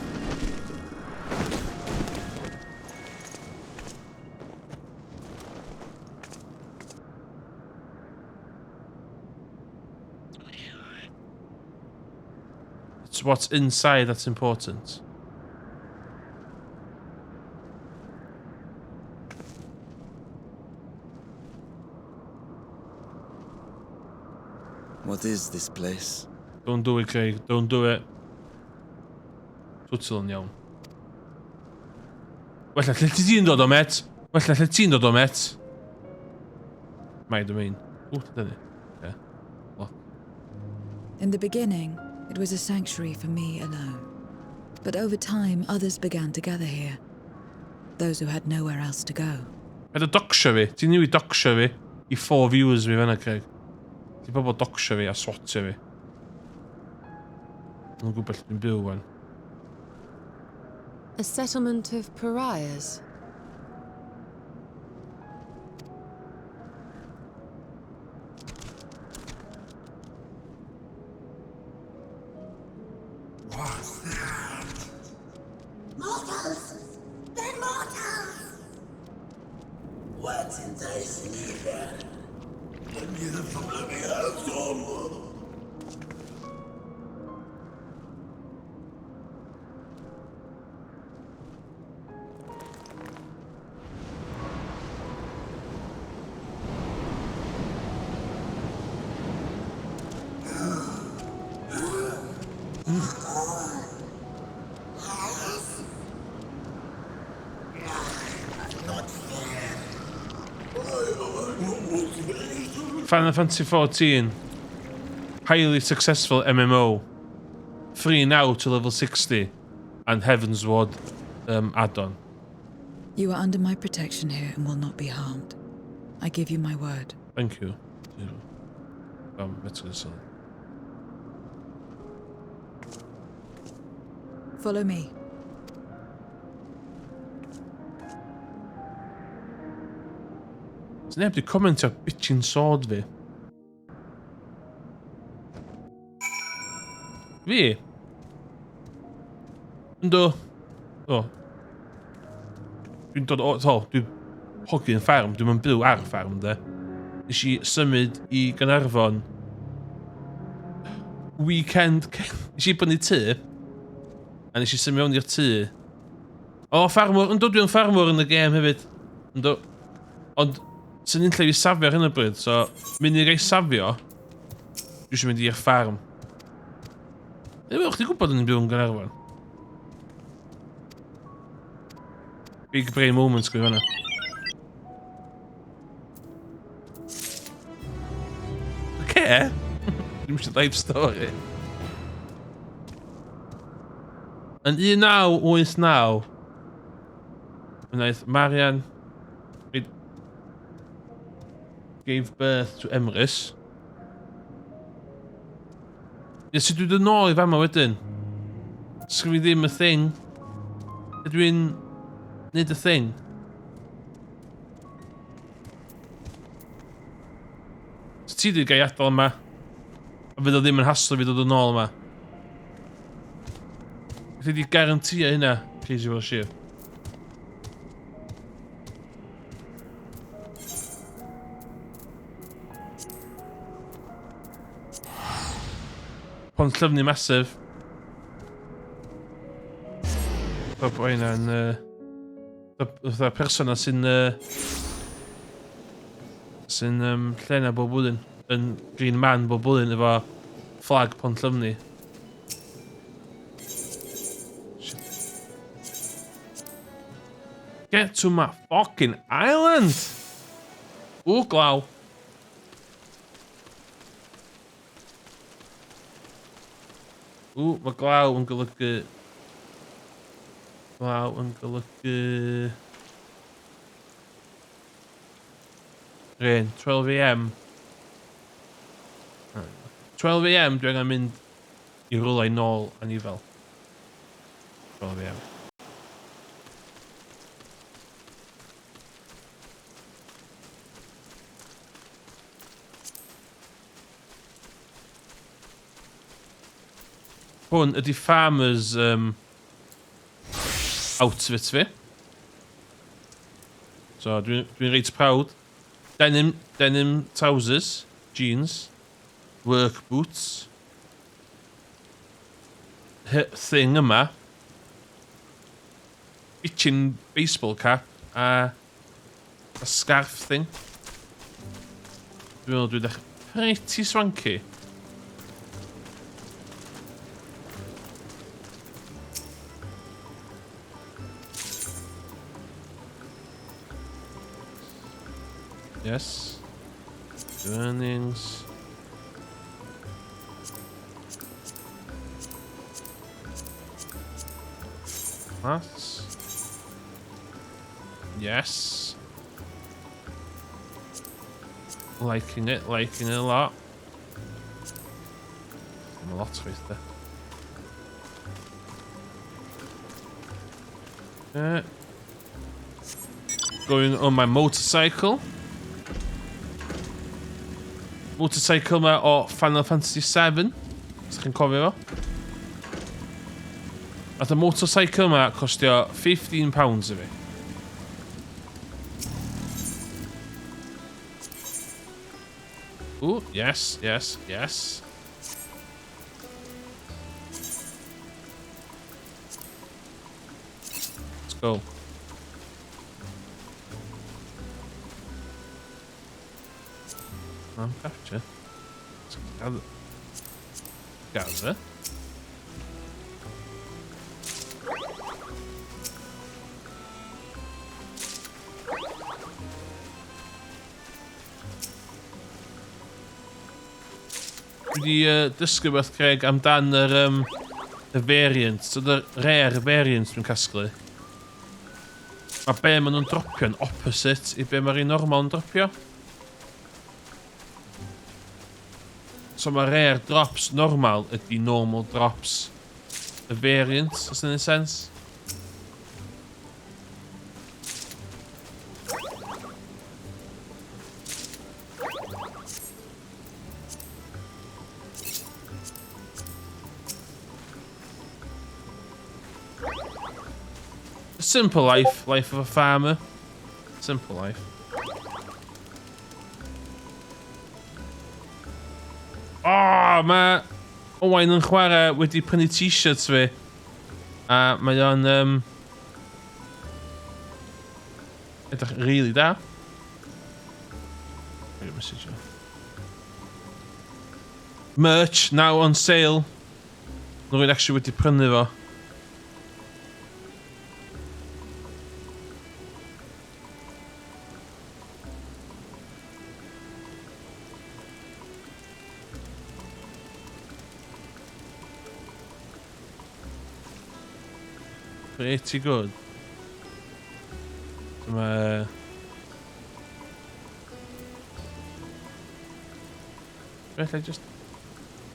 It's what's inside that's important. What is this place? Don't do it, Craig. Don't do it. Twtl yn iawn. Wella, lle ti'n dod o, met? Wella, lle ti'n dod o, met? My domain. O, dyna ni. Okay. Lot. In the beginning, it was a sanctuary for me alone. But over time, others began to gather here. Those who had nowhere else to go. Paid o docsio fi. Ti'n niwi docsio fi I 4 viewers fi fanna, Craig. Ti'n pobl docsio fi a swatio fi. Yn gwybod lle dwi'n byw wan. A settlement of pariahs. Mortals! They're mortals! What enticing you here? Let me have some living out. Final Fantasy XIV. Highly successful MMO. Free now to level 60. And Heavensward add-on. You are under my protection here and will not be harmed. I give you my word. Thank you. Let's go. Follow me. Sneb di comentio bitchin sword fi. Fi? Ynddo. O. Dwi'n dod o... Dwi'n hogi'n ffarm. Dwi'n mynd byw ar ffarm, de. Nes I symud I Gaernarfon. Weekend... Nes I brynu tŷ. A nes I symud mewn i'r tŷ. O, ffarmwr. Ynddo, dwi'n ffarmwr yn y gêm hefyd. Ynddo. Ond... Sy'n ni'n lle I safio ar hyn o bryd, so... Mynd I gai safio... Dwi eisiau mynd i'r ffarm. Ewa, chdi gwybod yn byw yn Gaernarfon? Big brain moments gwy fanna. Oce? Dwi'n eisiau life story. Yn 1989... Wnaeth Marian... gave birth to Emrys. Ie, sut dwi'n dod nôl I fama wedyn? Sgwyr fi ddim y thing. Ydw i'n neud y thing? So ti wedi gai adael yma? A fydd o ddim yn haslo fi dod yn ôl yma? Chi wedi garantio hynna, please your worship. Pont llyfnu masif. O boi yna'n... Fatha persona sy'n... sy'n llena bob blwyddyn. Yn Green Man bob blwyddyn efo flag pont llyfnu. Get to my fucking island! Ww, glaw. Mae glaw yn golygu... Glaw yn golygu... Rhain, 12 AM. 12 AM dwi angen mynd I rwla I nôl a ni fel. 12 AM. Hwn ydy farmers outfit fi. So dwi'n reit proud. Denim trousers, jeans, work boots. Thing yma. Itching baseball cap a scarf thing. Dwi'n meddwl dwi'n dechrau pretty swanky. Yes. Earnings. That's... Yes. Liking it a lot. I'm a lot right there. Going on my motorcycle. Motorcycle yma o Final Fantasy XIV. Os chi'n cofio fo. Nath y motorcycle yma costio £15 I fi. Ooh, yes, yes, yes. Let's go. I'm capture. Gather. Dwi dysgu beth Craig amdan y variants, so the rare variants dwi'n casglu. Mae be maen nhw'n dropio'n opposite I be mae'r un normal yn dropio. So mae rare drops normal ydy normal drops y variants, os yna'n sens. Simple life, life of a farmer. Simple life. Oh, mae Owain yn chwarae wedi prynu t-shirts fi. A mae o'n edrych really da. Merch now on sale. Rwy'n actually wedi prynu fo. Pretty good. Mae... Right, I just...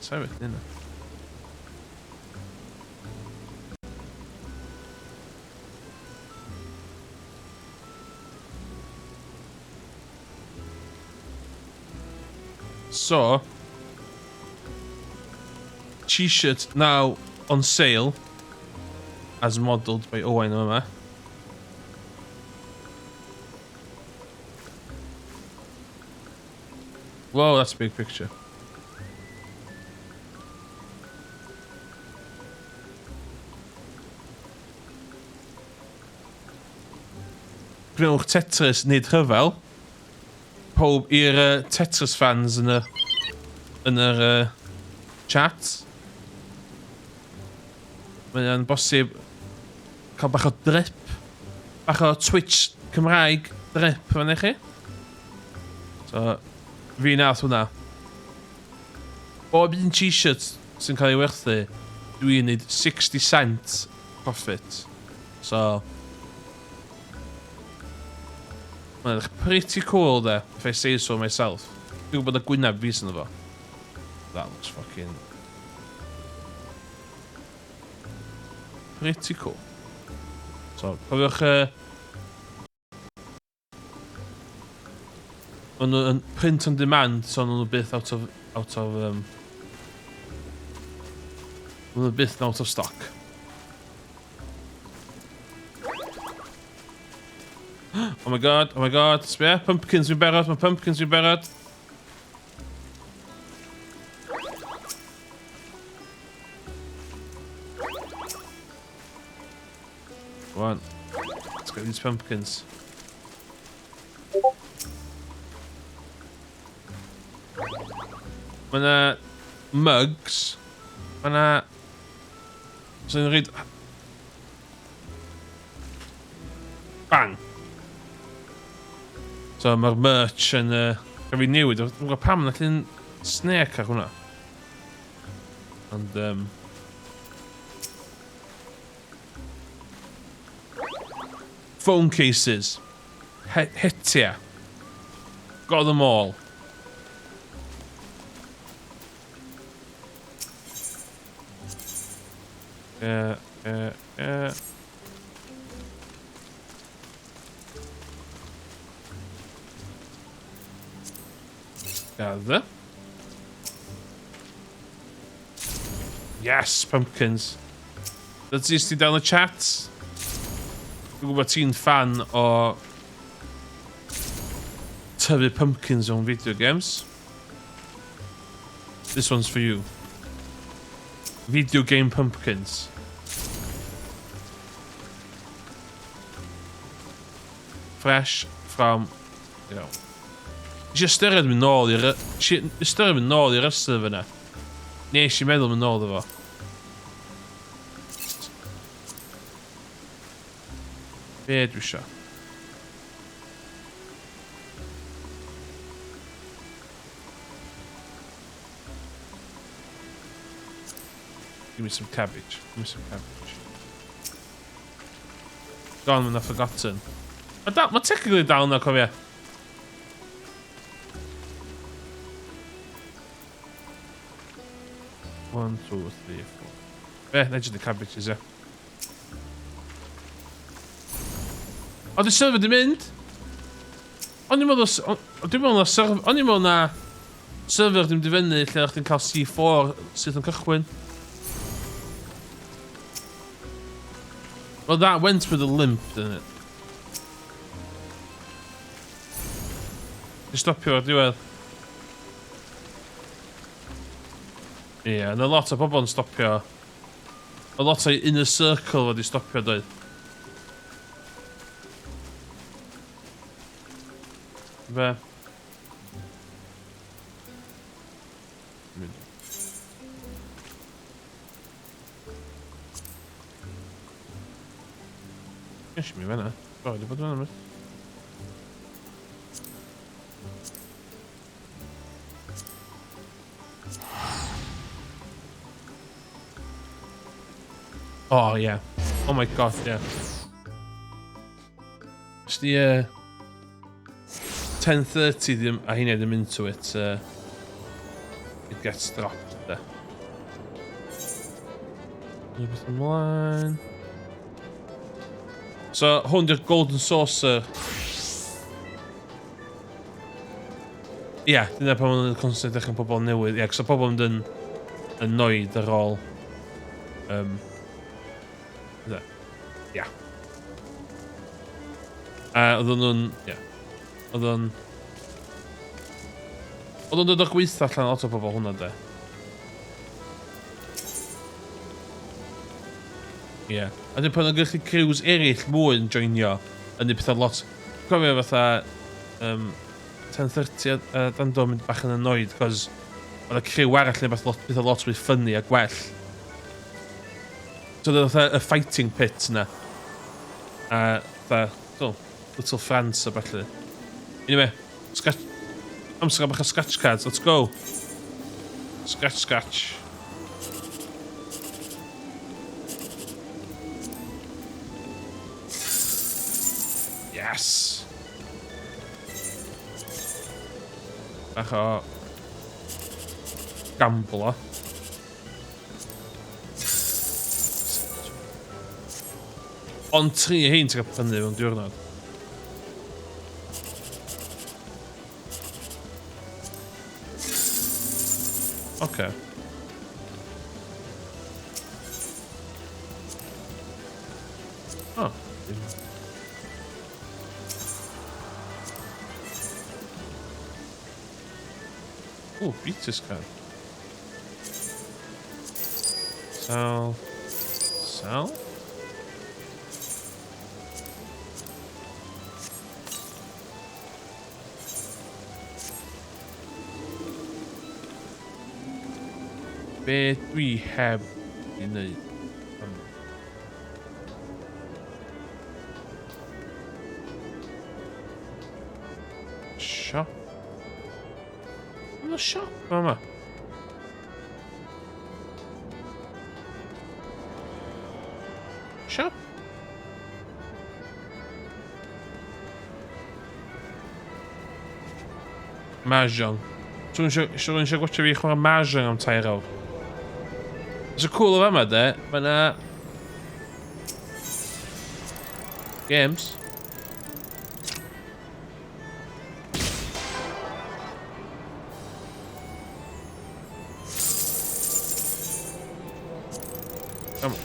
Sorry, didn't I? So... T-shirt now on sale. As modelled by Owain yma. Whoa, that's a big picture. Gnewch Tetris nid rhyfel. Pob i'r Tetris fans yn yr chat. Mae'n bosib cael bach o drip. Bach o Twitch Cymraeg drip fan I chi. So, fi nath hwnna. Bob un t-shirt sy'n cael ei werthu, dwi'n neud 60 cent profit. So, mae'n edrych pretty cool there, if I say so myself. Dwi'n gwybod y gwynaf fi sy'n efo. That looks fucking... Pretty cool. So, cofiwch o'n nhw'n print on demand, so o'n nhw byth out of o'n nhw byth out of stock. Oh my god, sbia, pumpkins fi'n berod, mae pumpkins fi'n berod. Come on, let's get these pumpkins. Mae 'na mugs. Mae 'na... So ni'n rhaid... Bang! So mae'r merch yn cael fi newid. Dwi'n gwybod pam na llun snake ar hwnna. Ond phone cases. Hitia. Got them all. Gather. Yes, pumpkins. Let's see down the chat. Dwi'n gwybod ti'n fan o tyfu pumpkins on video games. This one's for you. Video game pumpkins. Fresh from, you know. Nes I styried mynd nôl i'r... Styried mynd nôl i'r ystod fyna. Nes I meddwl mynd nôl efo. Be dwi isio? Give me some cabbage. Give me some cabbage. Gone when I've forgotten. Mae technically dal na, cofia. One, two, three, four. Neud the cabbages, ie. O, di server di mynd? O'n i'n meddwl na server dim di fyny lle o'ch di'n cael C4 sydd yn cychwyn. Well, that went with a limp, didn't it? Di stopio ar diwedd. Ie, yeah, a lot o bobl yn stopio. A lot o inner circle wedi stopio, doedd. Be? Eisiau mi fenna. O, di bod yn anamyd. Oh, yeah. Oh my god, yeah. It's the 10:30 a hynny ddim into it. It gets dropped there. Rhywbeth ymlaen. So, hwn di'r golden saucer. Ie, dyna pan ma'n constantly dechrau pobl newydd. Ie, cos o pobl yn annoyed ar ôl. Ia. Oedden nhw'n... Ie. Oedden nhw'n dod o gweithio allan lot o pobl hwnna, de. Ie. A dyn pan o'n gallu crews eraill mwy yn joinio yn ei pethau lot... Cofio fatha... 10:30 a dan do mynd bach yn annoyed, cos oedd y crew arall yn pethau lot mwy ffynnu a gwell. So oedd y fighting pit yna. A Little France a falle. Anyway, amser bach o scratch cards, let's go. Scratch. Yes! Bach o gambler. Ond 3 o hyn ti'n cael prynu mewn diwrnod. Oce. O. O, Beatus card. Sal. Be dwi heb i wneud? Siop? Mae'n siop yma. Siop? Mahjong. Rwy'n eisiau gwachio fi chwarae Mahjong am 3 awr. It's a cool of yma, de. Mae yna... games. Come on.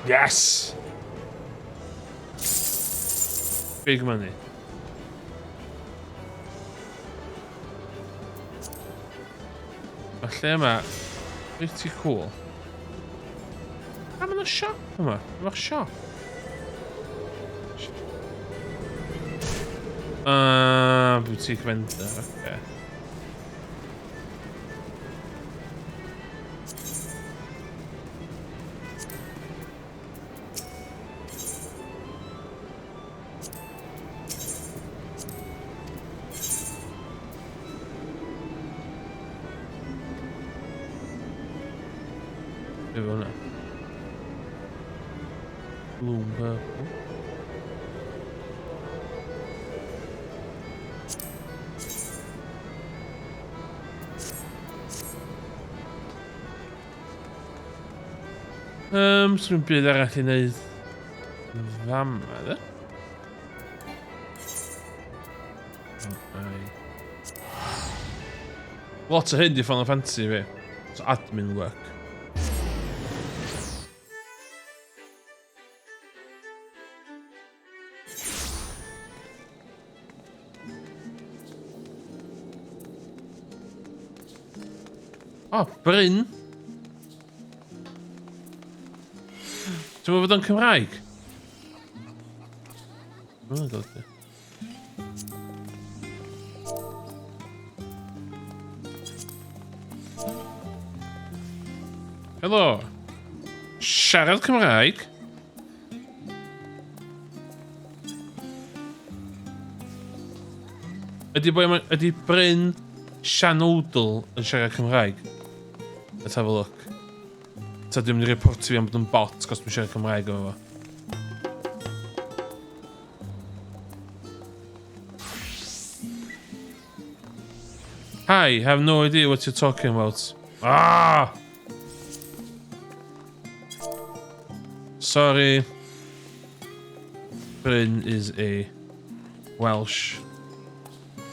Yes! Big money. Mae lle yma pretty cool. A mae yna siop yma. Mae'ch siop. Boutique vendor, okay. Be fo hwnna? Bloom purple. Swn byd arall i wneud fama, de? Lot o hyn di Final Fantasy fi. It's admin work. Oh, Bryn. Ti'n meddwl bod o'n Cymraeg? Oh, god. Helo. Siarad Cymraeg. Ydy Bryn Sianodl yn siarad Cymraeg? Let's have a look. Ta dwi'n mynd i reportio fi am bod yn bot cos dwi'n siarad Cymraeg o fo. Hi, have no idea what you're talking about. Ah! Sorry. Bryn is a Welsh.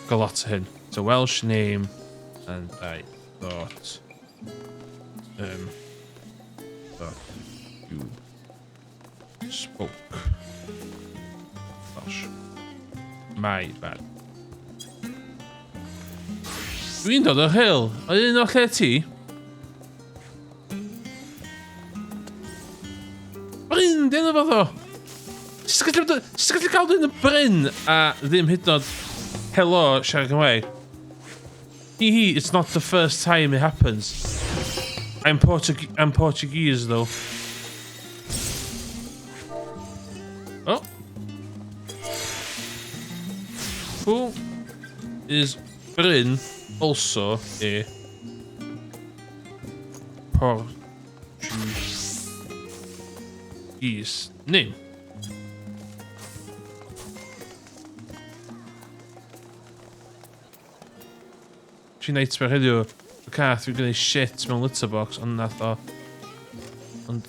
Got lots of hyn. It's a Welsh name, and I thought that you spoke Welsh. My bad. Dwi'n dod o'r hill. Oedd un o'r lle ti? Bryn, di enw fath o. Sut gallu cael dwi'n y Bryn a ddim hyd yn oed helo siarad Cymraeg? It's not the first time it happens. I'm Portuguese though. Oh. Who is Bryn also a Portuguese name? She nights where heddiw y cath fi'n gwneud shit mewn litterbox ond nath o ond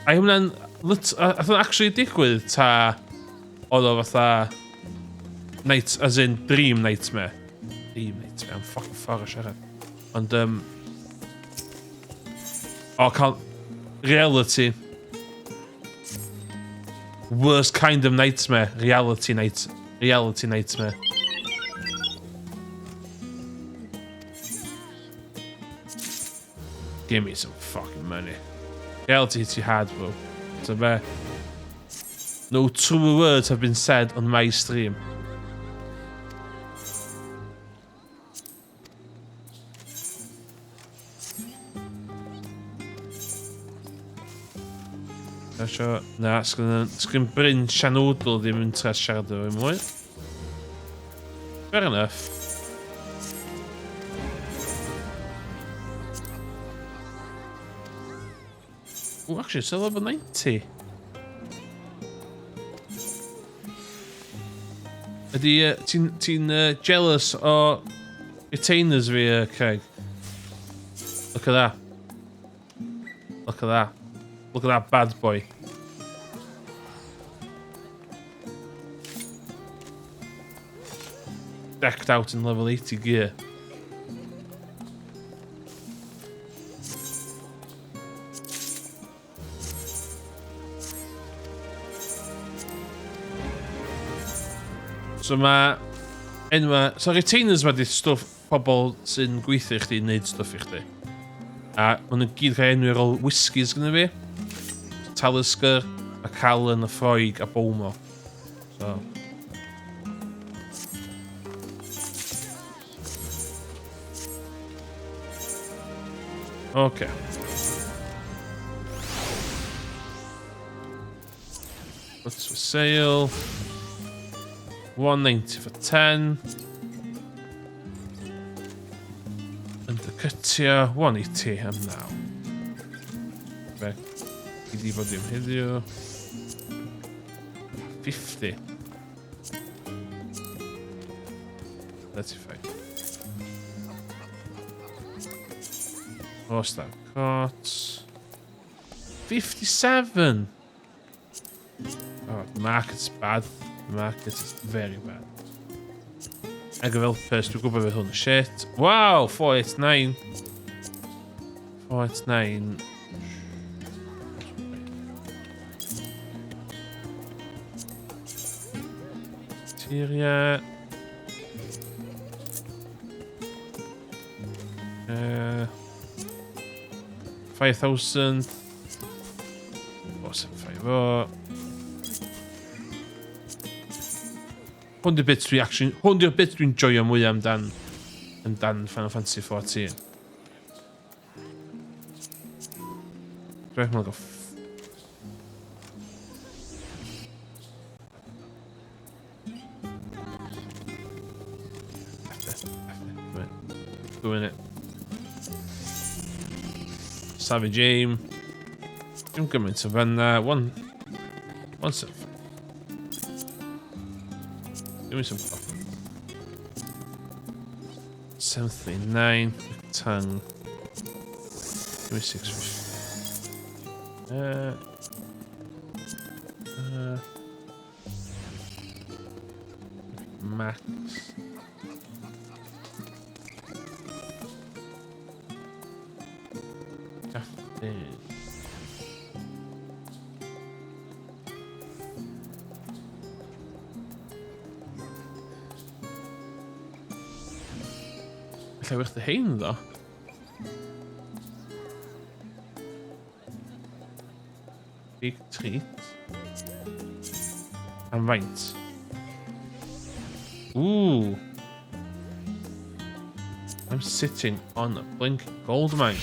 a hwnna'n ath o'n actually digwydd ta oedd o fatha night as in dream nightmare I'm fucking ffordd o siarad ond o cael reality worst kind of nightmare reality nightmare. Give me some fucking money. Reality hits you hard, bro. So no true words have been said on my stream. Na, sgyn Bryn Sianodl ddim yn tres siarad o fi mwy. Fair enough. Oh, actually, it's level 90. Ydy, ti'n jealous o retainers fi, Craig? Look at that. Look at that. Look at that bad boy. Decked out in level 80 gear. So so retainers ma di stwff pobl sy'n gweithio i chdi neud stwff i chdi. A ma' nhw'n gyd cael enw ar ôl whiskies gyda fi. Talisker, a Callan, a Ffroig, a Bowmo. So. Okay. What's for sale? 190 for 10. And the Cytia 180 am naw. Fe, i di fod dim heddiw. 50. 35. Horse that cart. 57. Oh, the market's bad. The market is very bad. Ag fel first, dwi'n gwybod beth hwn. Shit. Wow, 489. 489. Tyria. 5,000. 475. 100 bits dwi'n joio mwy amdan Final Fantasy XIV. Dwi'n meddwl go... Doing it. Savage aim. Dwi'n gymaint o fanna. One sec. Give me some fucking 739 tongue. Give me 650. Max. Cafe. Lle wech dy hein ddo? Big treat. Am faint? Ooh. I'm sitting on a blinking gold mine.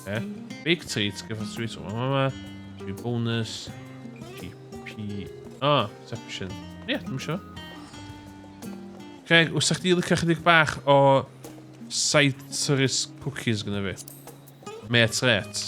Okay. Big treat. Give us 3 to mama. 2 bonus. GP. Perception. Yeah, I'm sure. Okay, wrth chdi licio chydig bach o citrus cookies gyda fi. Mate rate.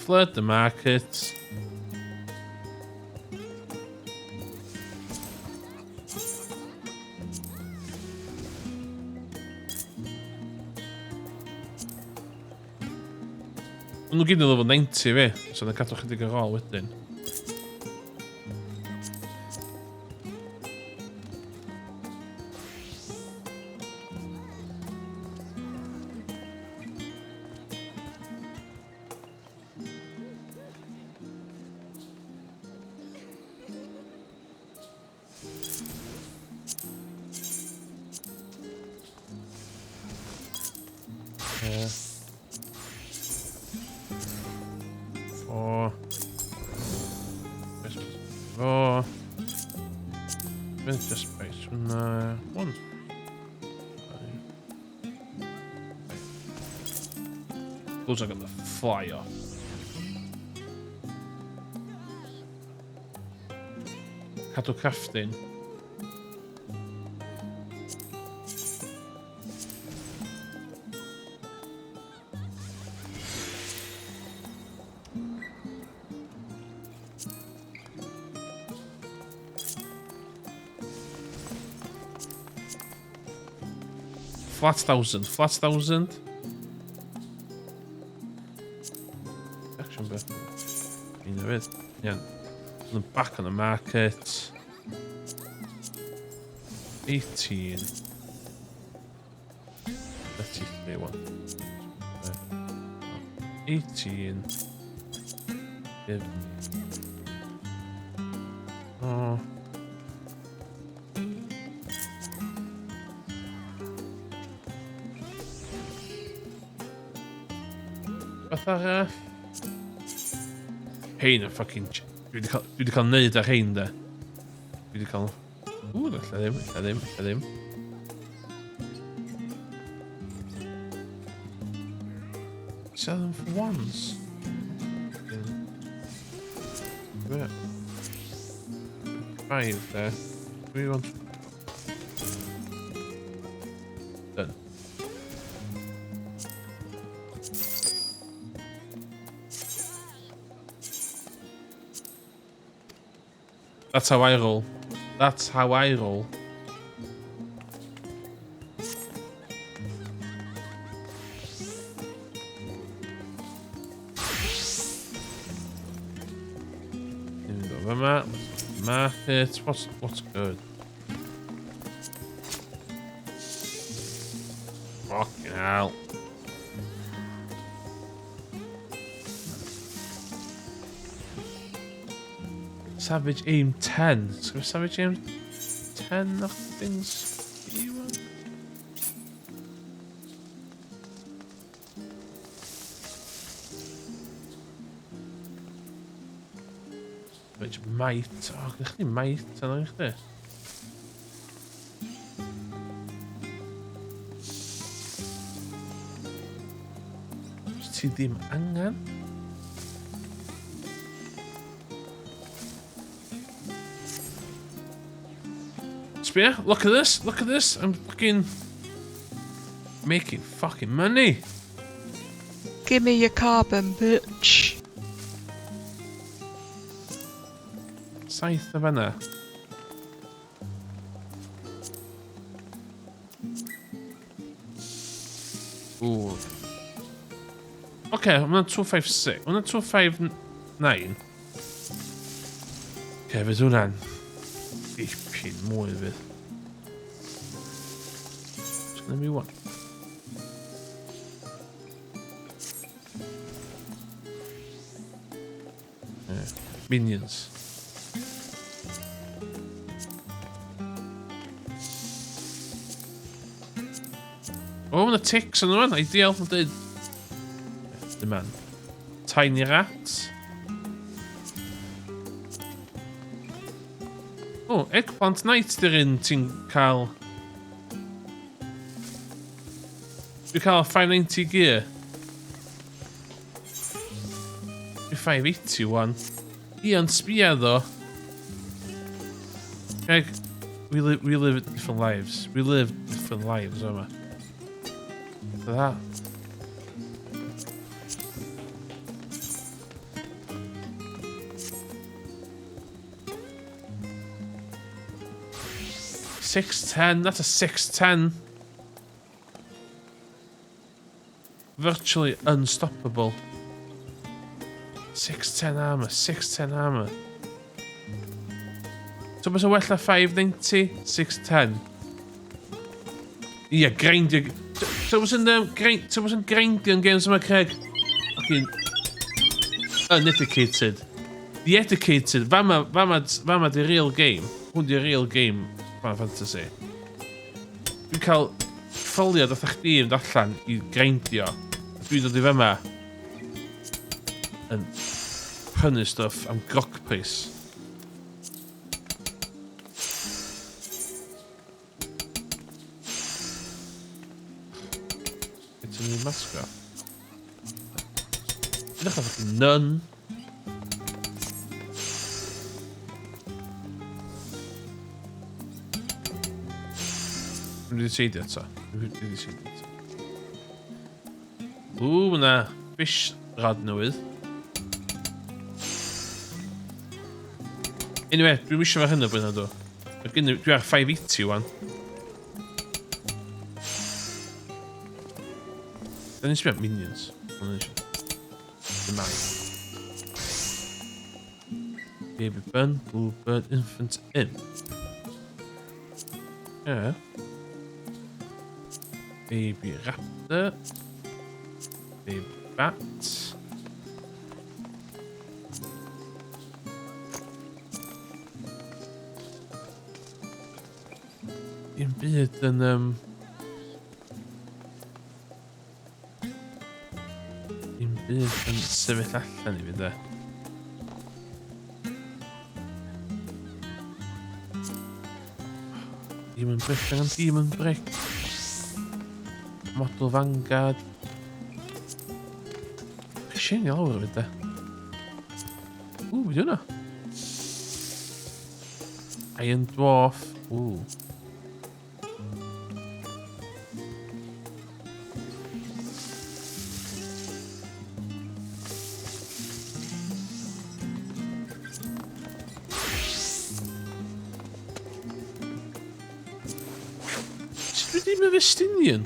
Flood the market. Nhw gyd yn level 90 fi, so yna cadw chydig ar ôl wedyn. Just space from there. 1. Looks like I'm gonna fly off. Cadw caffdin. Flat 1,000. Flat 1,000. Action button. You know it. Yeah. On the back on the market. 18. 33 one. 18. Give. Oh. Fatha... Hein yn fucking... Dwi wedi cael neud ar hein, de. Dwi wedi cael... lle ddim. Sell them for ones. Where? 5 there. What do you want? Done. That's how I roll. That's how I roll. Math it. What's good? Fucking hell. Savage aim 10. So savage aim 10 of things you want. Which might. Oh, I think might. I don't know. Ti ddim angen. Spear, look at this. Look at this. I'm fucking making fucking money. Give me your carbon, bitch. Saith o fanna. Ooh. Okay, I'm on 256. I'm on 259. Okay, fydd hwnna'n dipyn mwy fydd. Just gonna be one. Yeah. Minions. Oh, the ticks and one. Ideal. The man. Tiny rats. Oh, eggplant night dyn ti'n cael. Dwi'n cael 590 gear. Dwi'n 581. Ian, sbia ddo. Greg, we live different lives. We live different lives, yma. For that. $610. That's a 610. Virtually unstoppable. 610 armor. 610 armor. So was a well 590, 610. Yeah, grinding. So it was in the grind. So it was in grinding games. Am I Craig? Fucking uneducated. The educated. Vama the real game. Who the real game? Final Fantasy. Dwi'n cael ffoliad oedd chdi yn allan I grindio. Dwi'n dod I fyma yn prynu stuff am grog pris. It's a new mascot. Dwi'n edrych am nun. Dwi wedi seidio eto. Ooh, na fish rad newydd. Anyway, dwi'n wisio fe hynny blwyddyn addo. Dwi ar 580 wan. Da ni'n sbio minions. Baby bun, bluebird, infant in. Yeah. Baby raptor. Baby bat. Dim byd yn bydd yn sefyll allan I fi de. Demon Brick, angen Demon Brick. Model Vanguard. Sien I lawr fi de. Be hwnna? Iron Dwarf. Sut wedi mynd Festinian?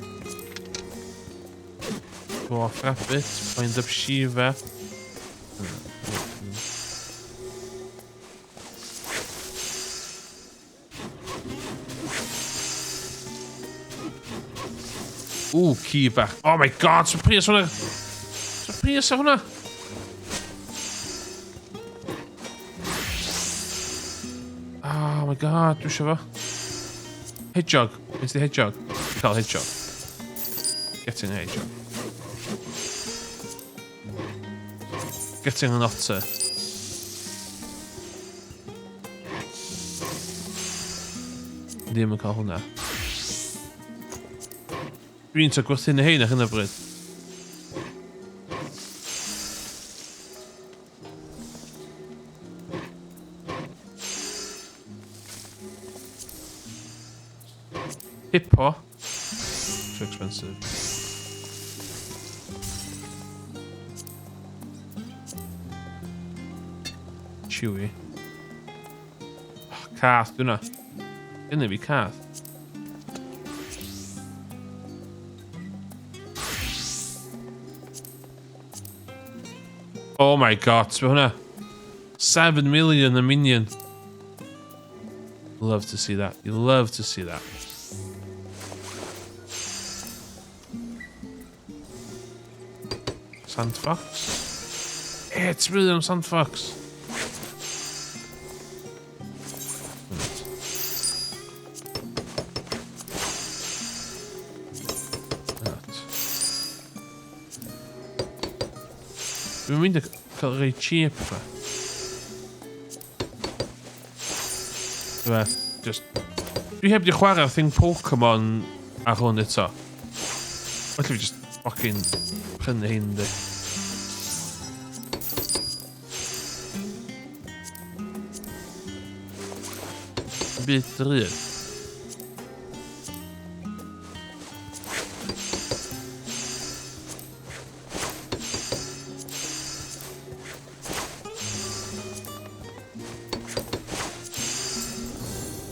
Dwarf Rabbit. Find up Shiva. Key back. Oh my god, so pris hwnna. So pris hwnna. Oh my god, dwi eisiau fo. Hedgehog. It's the hedgehog. We call it hedgehog. Getting a hedgehog. Getting an otter. Ddim yn cael hwnna. Dwi'n ta gwerthu'n hyn ac yn y bryd. Hippo. Too expensive. Chewy. Oh, cath, dwi'n na. Gynna fi cath. Oh my god, so hwnna. 7 million a minion. Love to see that. You love to see that. Sandfox. 8 million Sandfox. Dwi'n mynd i cael rei cheap fa. Dwi heb di chwarae'r thing Pokemon ar hwn eto. Felly fi just fucking prynu hyn di. Byd drud.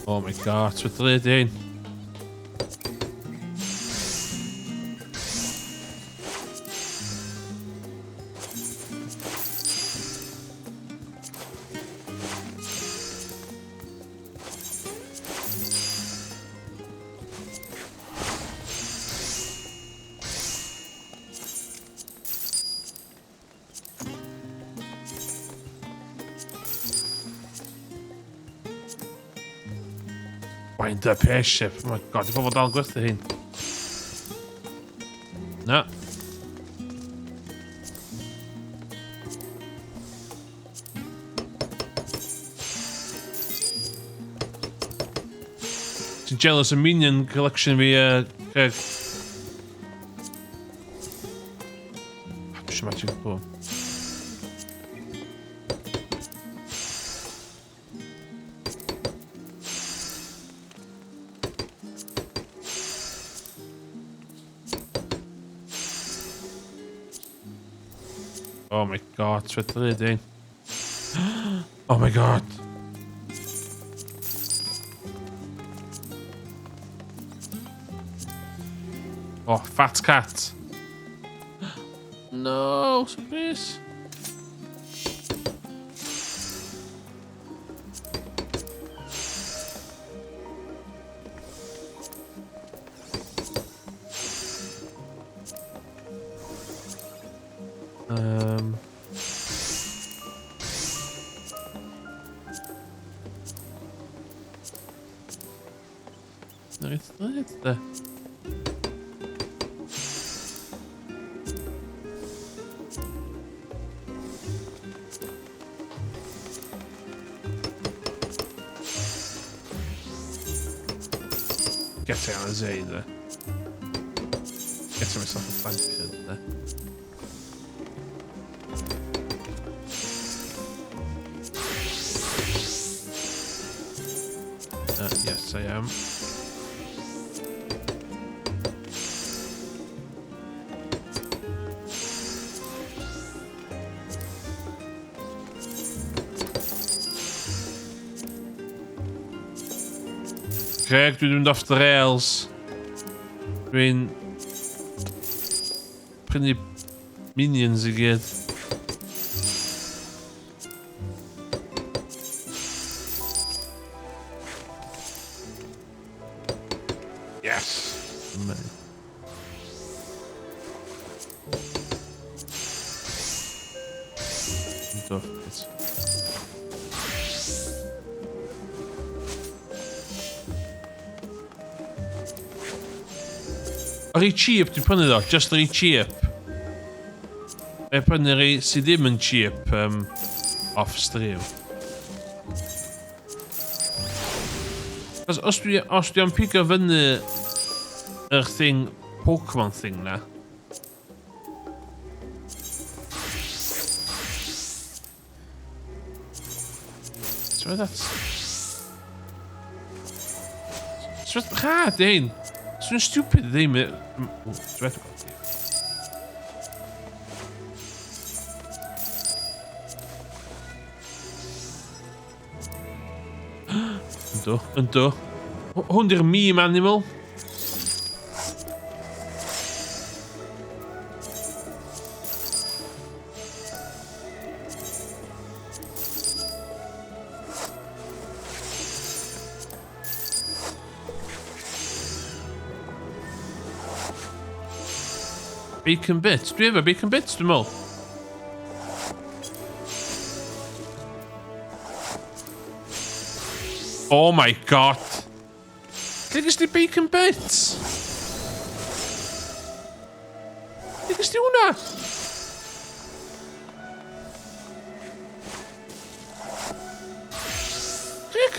Oh my god, so drud ein. Wind up airship. Oh my god, di pobl dal yn gwerthu hyn. Na. Ti'n jealous y Minion collection fi, Craig? Dwi'n magic po. Oh my god, so drud ein. Oh my god. Oh, fat cat. No, surprise. No, it's there. Get out of there. Getting myself a flanker there. Yes, I am. Kijk, we doen off the rails. Dwi'n prynu minions I gyd. Yes! Ar ei cheap, dwi'n prynu ddo, just ar ei cheap. E prynu rei sydd ddim yn cheap off stream. Os dwi am pigo fyny yr thing, Pokemon thing na. So that's... So that's... Ha, Dane! Zo'n stupid ding met... Zwet ook al. Een to. 100 meme animal. Bacon bits. Dwi efo bacon bits, dwi'n meddwl. Oh my god. Lle gys di bacon bits? Lle gys di hwnna? Rick?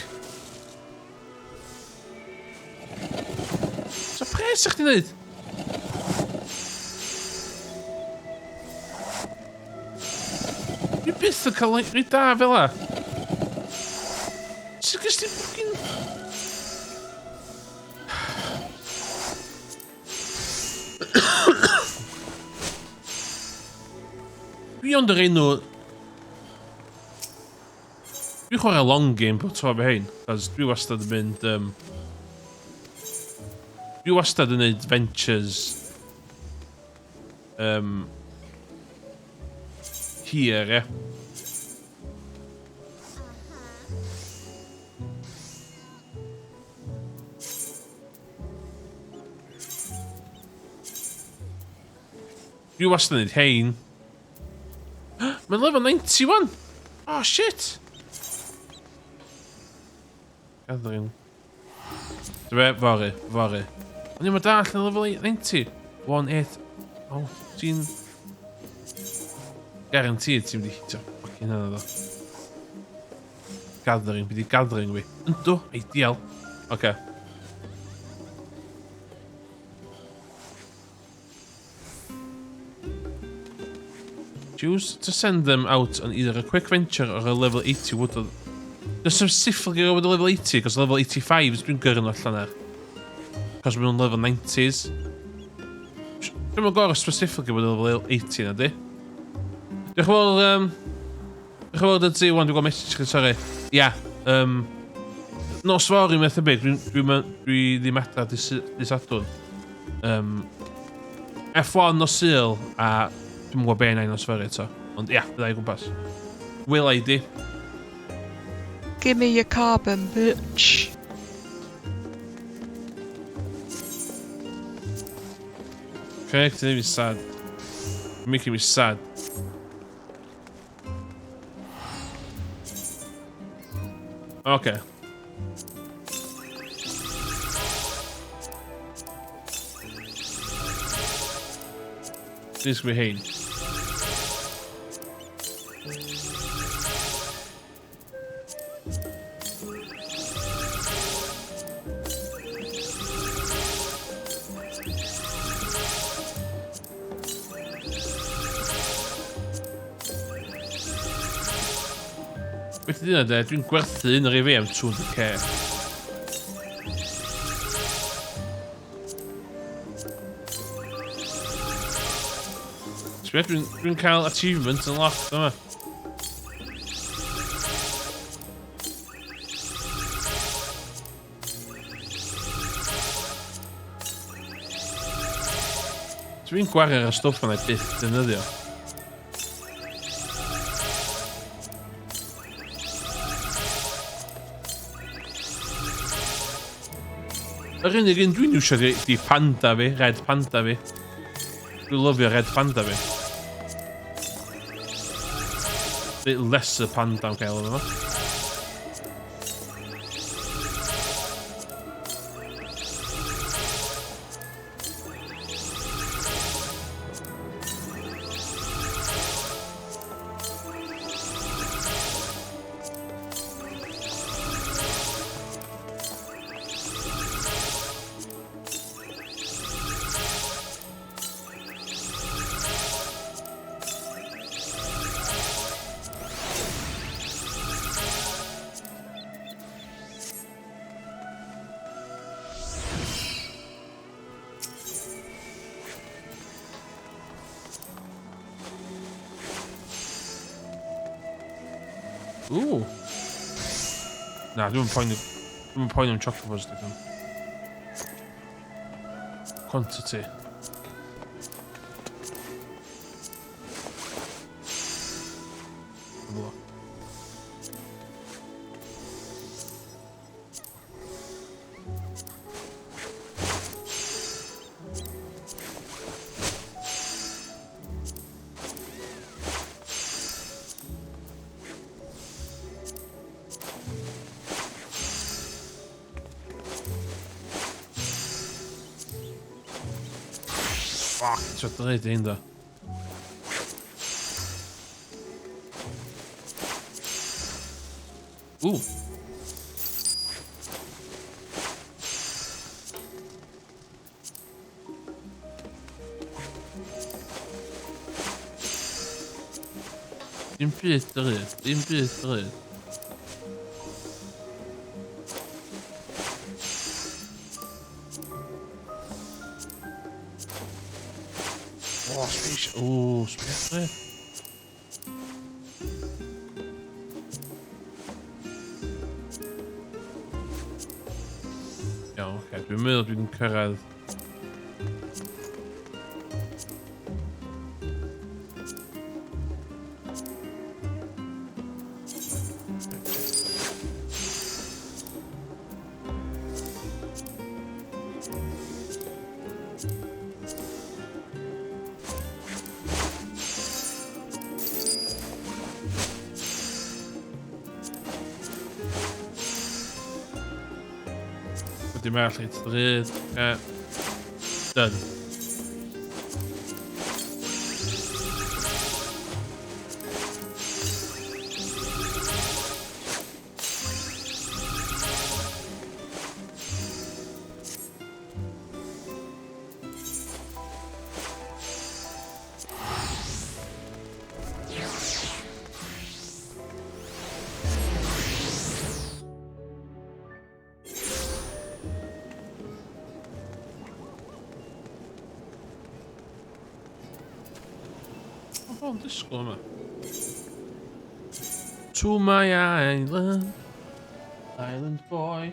Sa pres ych di wneud? Dwi byth yn cael rhaid da fel la. Sut gys di ffocin... Dwi ond yr enw... Dwi chwarae long game bod to fe hyn. Cos dwi wastad yn mynd... Dwi wastad yn neud ventures... Here, yeah. Dwi wastad yn neud hein. Mae'n level 91! Oh shit! Gathering. Dwi fori. Ond i'n dall yn level 90. 1-8. Oh, ti'n... Guaranteed ti'n mynd I hitio ffocin hynny ddo. Gathering, byd I gathering fi. Yndw, ideal. Oce. Choose to send them out on either a quick venture or a level 80 wood. There's some specifically over the level 80, because level 85 is dwi'n gyrra'n allan ar. Because we're on level 90s. Dwi'n mynd gorau specifically over the level 80 na di. Diolch yn fawr dydy, wan dwi'n gweld message chi, sori. Ia, nos fawr I methu byd, dwi ddim adra disadwn. F1 nos Sul, a dwi'n gwybod be na'i nos fawr eto. Ond ia, bydda I gwmpas. Will I di? Give me your carbon, bitch. Okay, it's making me sad. You're making me sad. Okay. This we hate. Beth ydy hynna de, dwi'n gwerthu un o'r i fi am 200k. Dwi'n cael achievement yn lot yma. Dwi'n gwario ar y stwff yna byth dynyddio. Yr unig un dwi'n iwsio di panda fi, red panda fi. Dwi'n lyfio red panda fi. Lesser panda am gael yma. Ooh. Nah, dwi'n poeni am chocolate fuzz digon. Quantity. Fuck, čo to je inda. Din byter ut. Spesial. Iawn, oce. Dwi'n meddwl dwi'n cyrraedd. Die merkt iets erin. Done. Disgwyl yma. To my island. Island boy.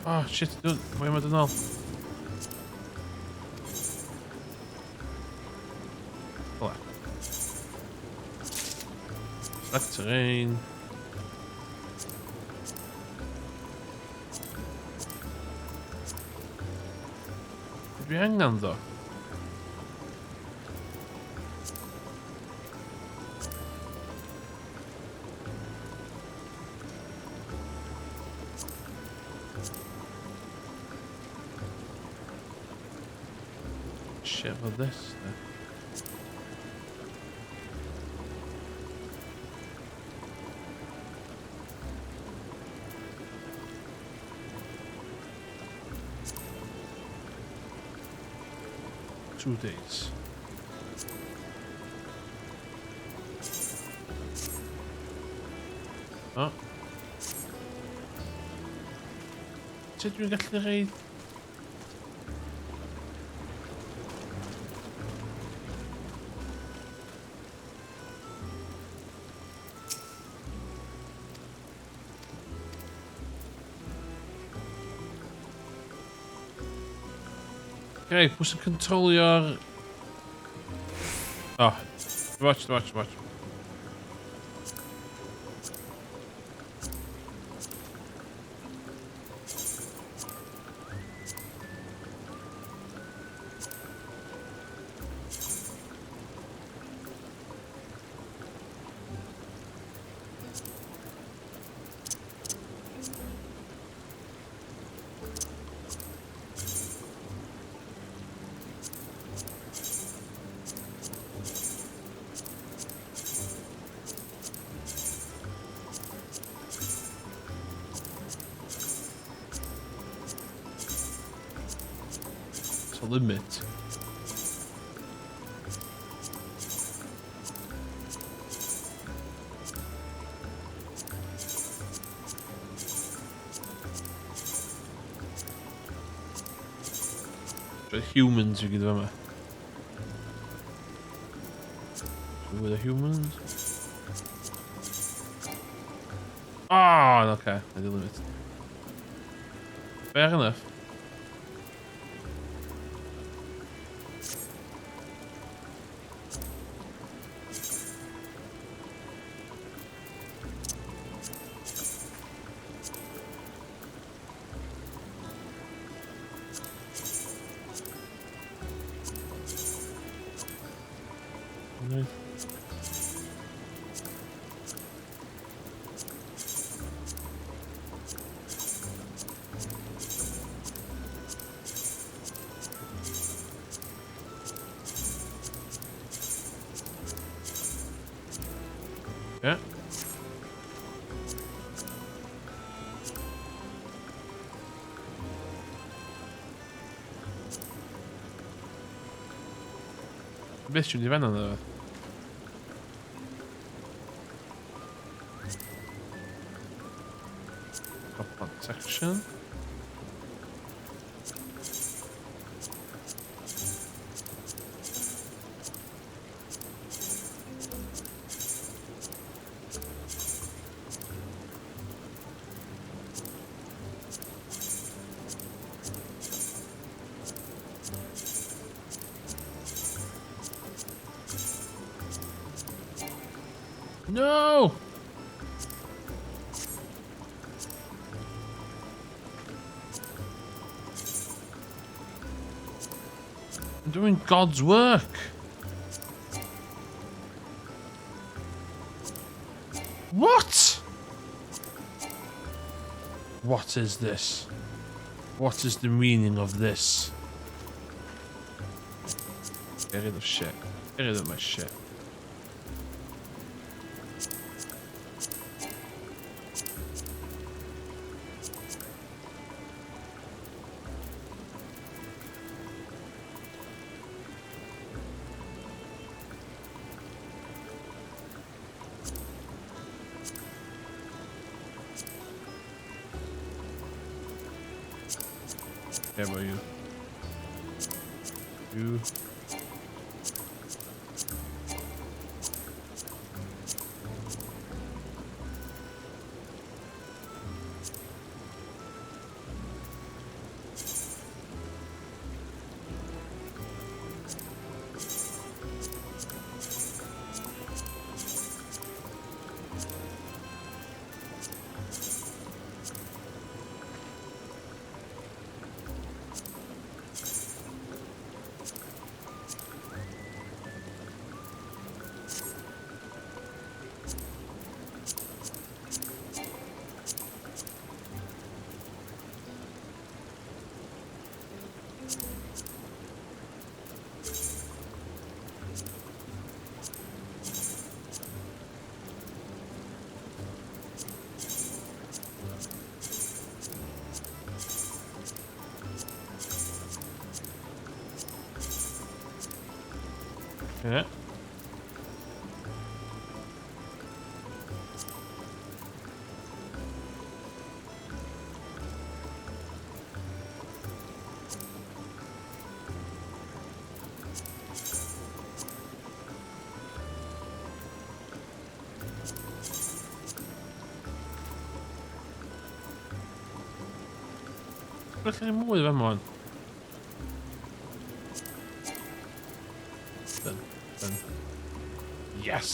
Oh shit, why am I doing all? Terrain. Dwi angen ddo. Shit, what this? 2 days. O. Sut dwi'n gallu reid? Okay, pwy sy'n controlio'r... O, watch. It's a limit. Humans you gyda yma. Who are the humans? Ah, okay. I did limit. Fair enough. Right. Yeah. Best you live on section. No! I'm doing God's work. What? What is this? What is the meaning of this? Get rid of shit. Get rid of my shit. How about you? You. Ie. Ble chi'n mwy fe mwan? Dyn. Yes!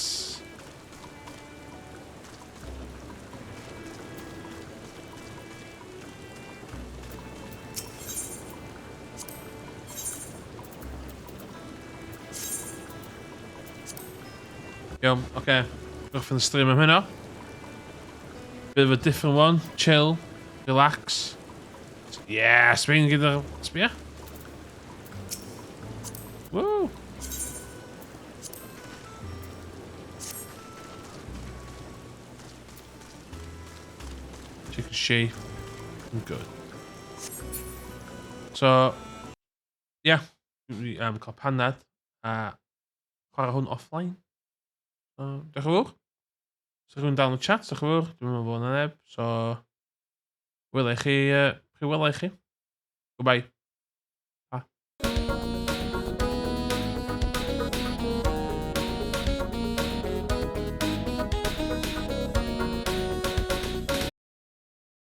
Iawn, oce. Gwch yn y stream am hynna. Bit of a different one. Chill. Relax. Yeah, Spain gyda... Sbia? Woo! Chicken sheep. Good. So, yeah. Cael paned a chwarae hwn offline. Diolch yn fawr. Os ydych chi'n dal yn y chat, diolch yn fawr. Dwi'n meddwl bod yna neb. So, wela i chi. Wela i chi. Goodbye.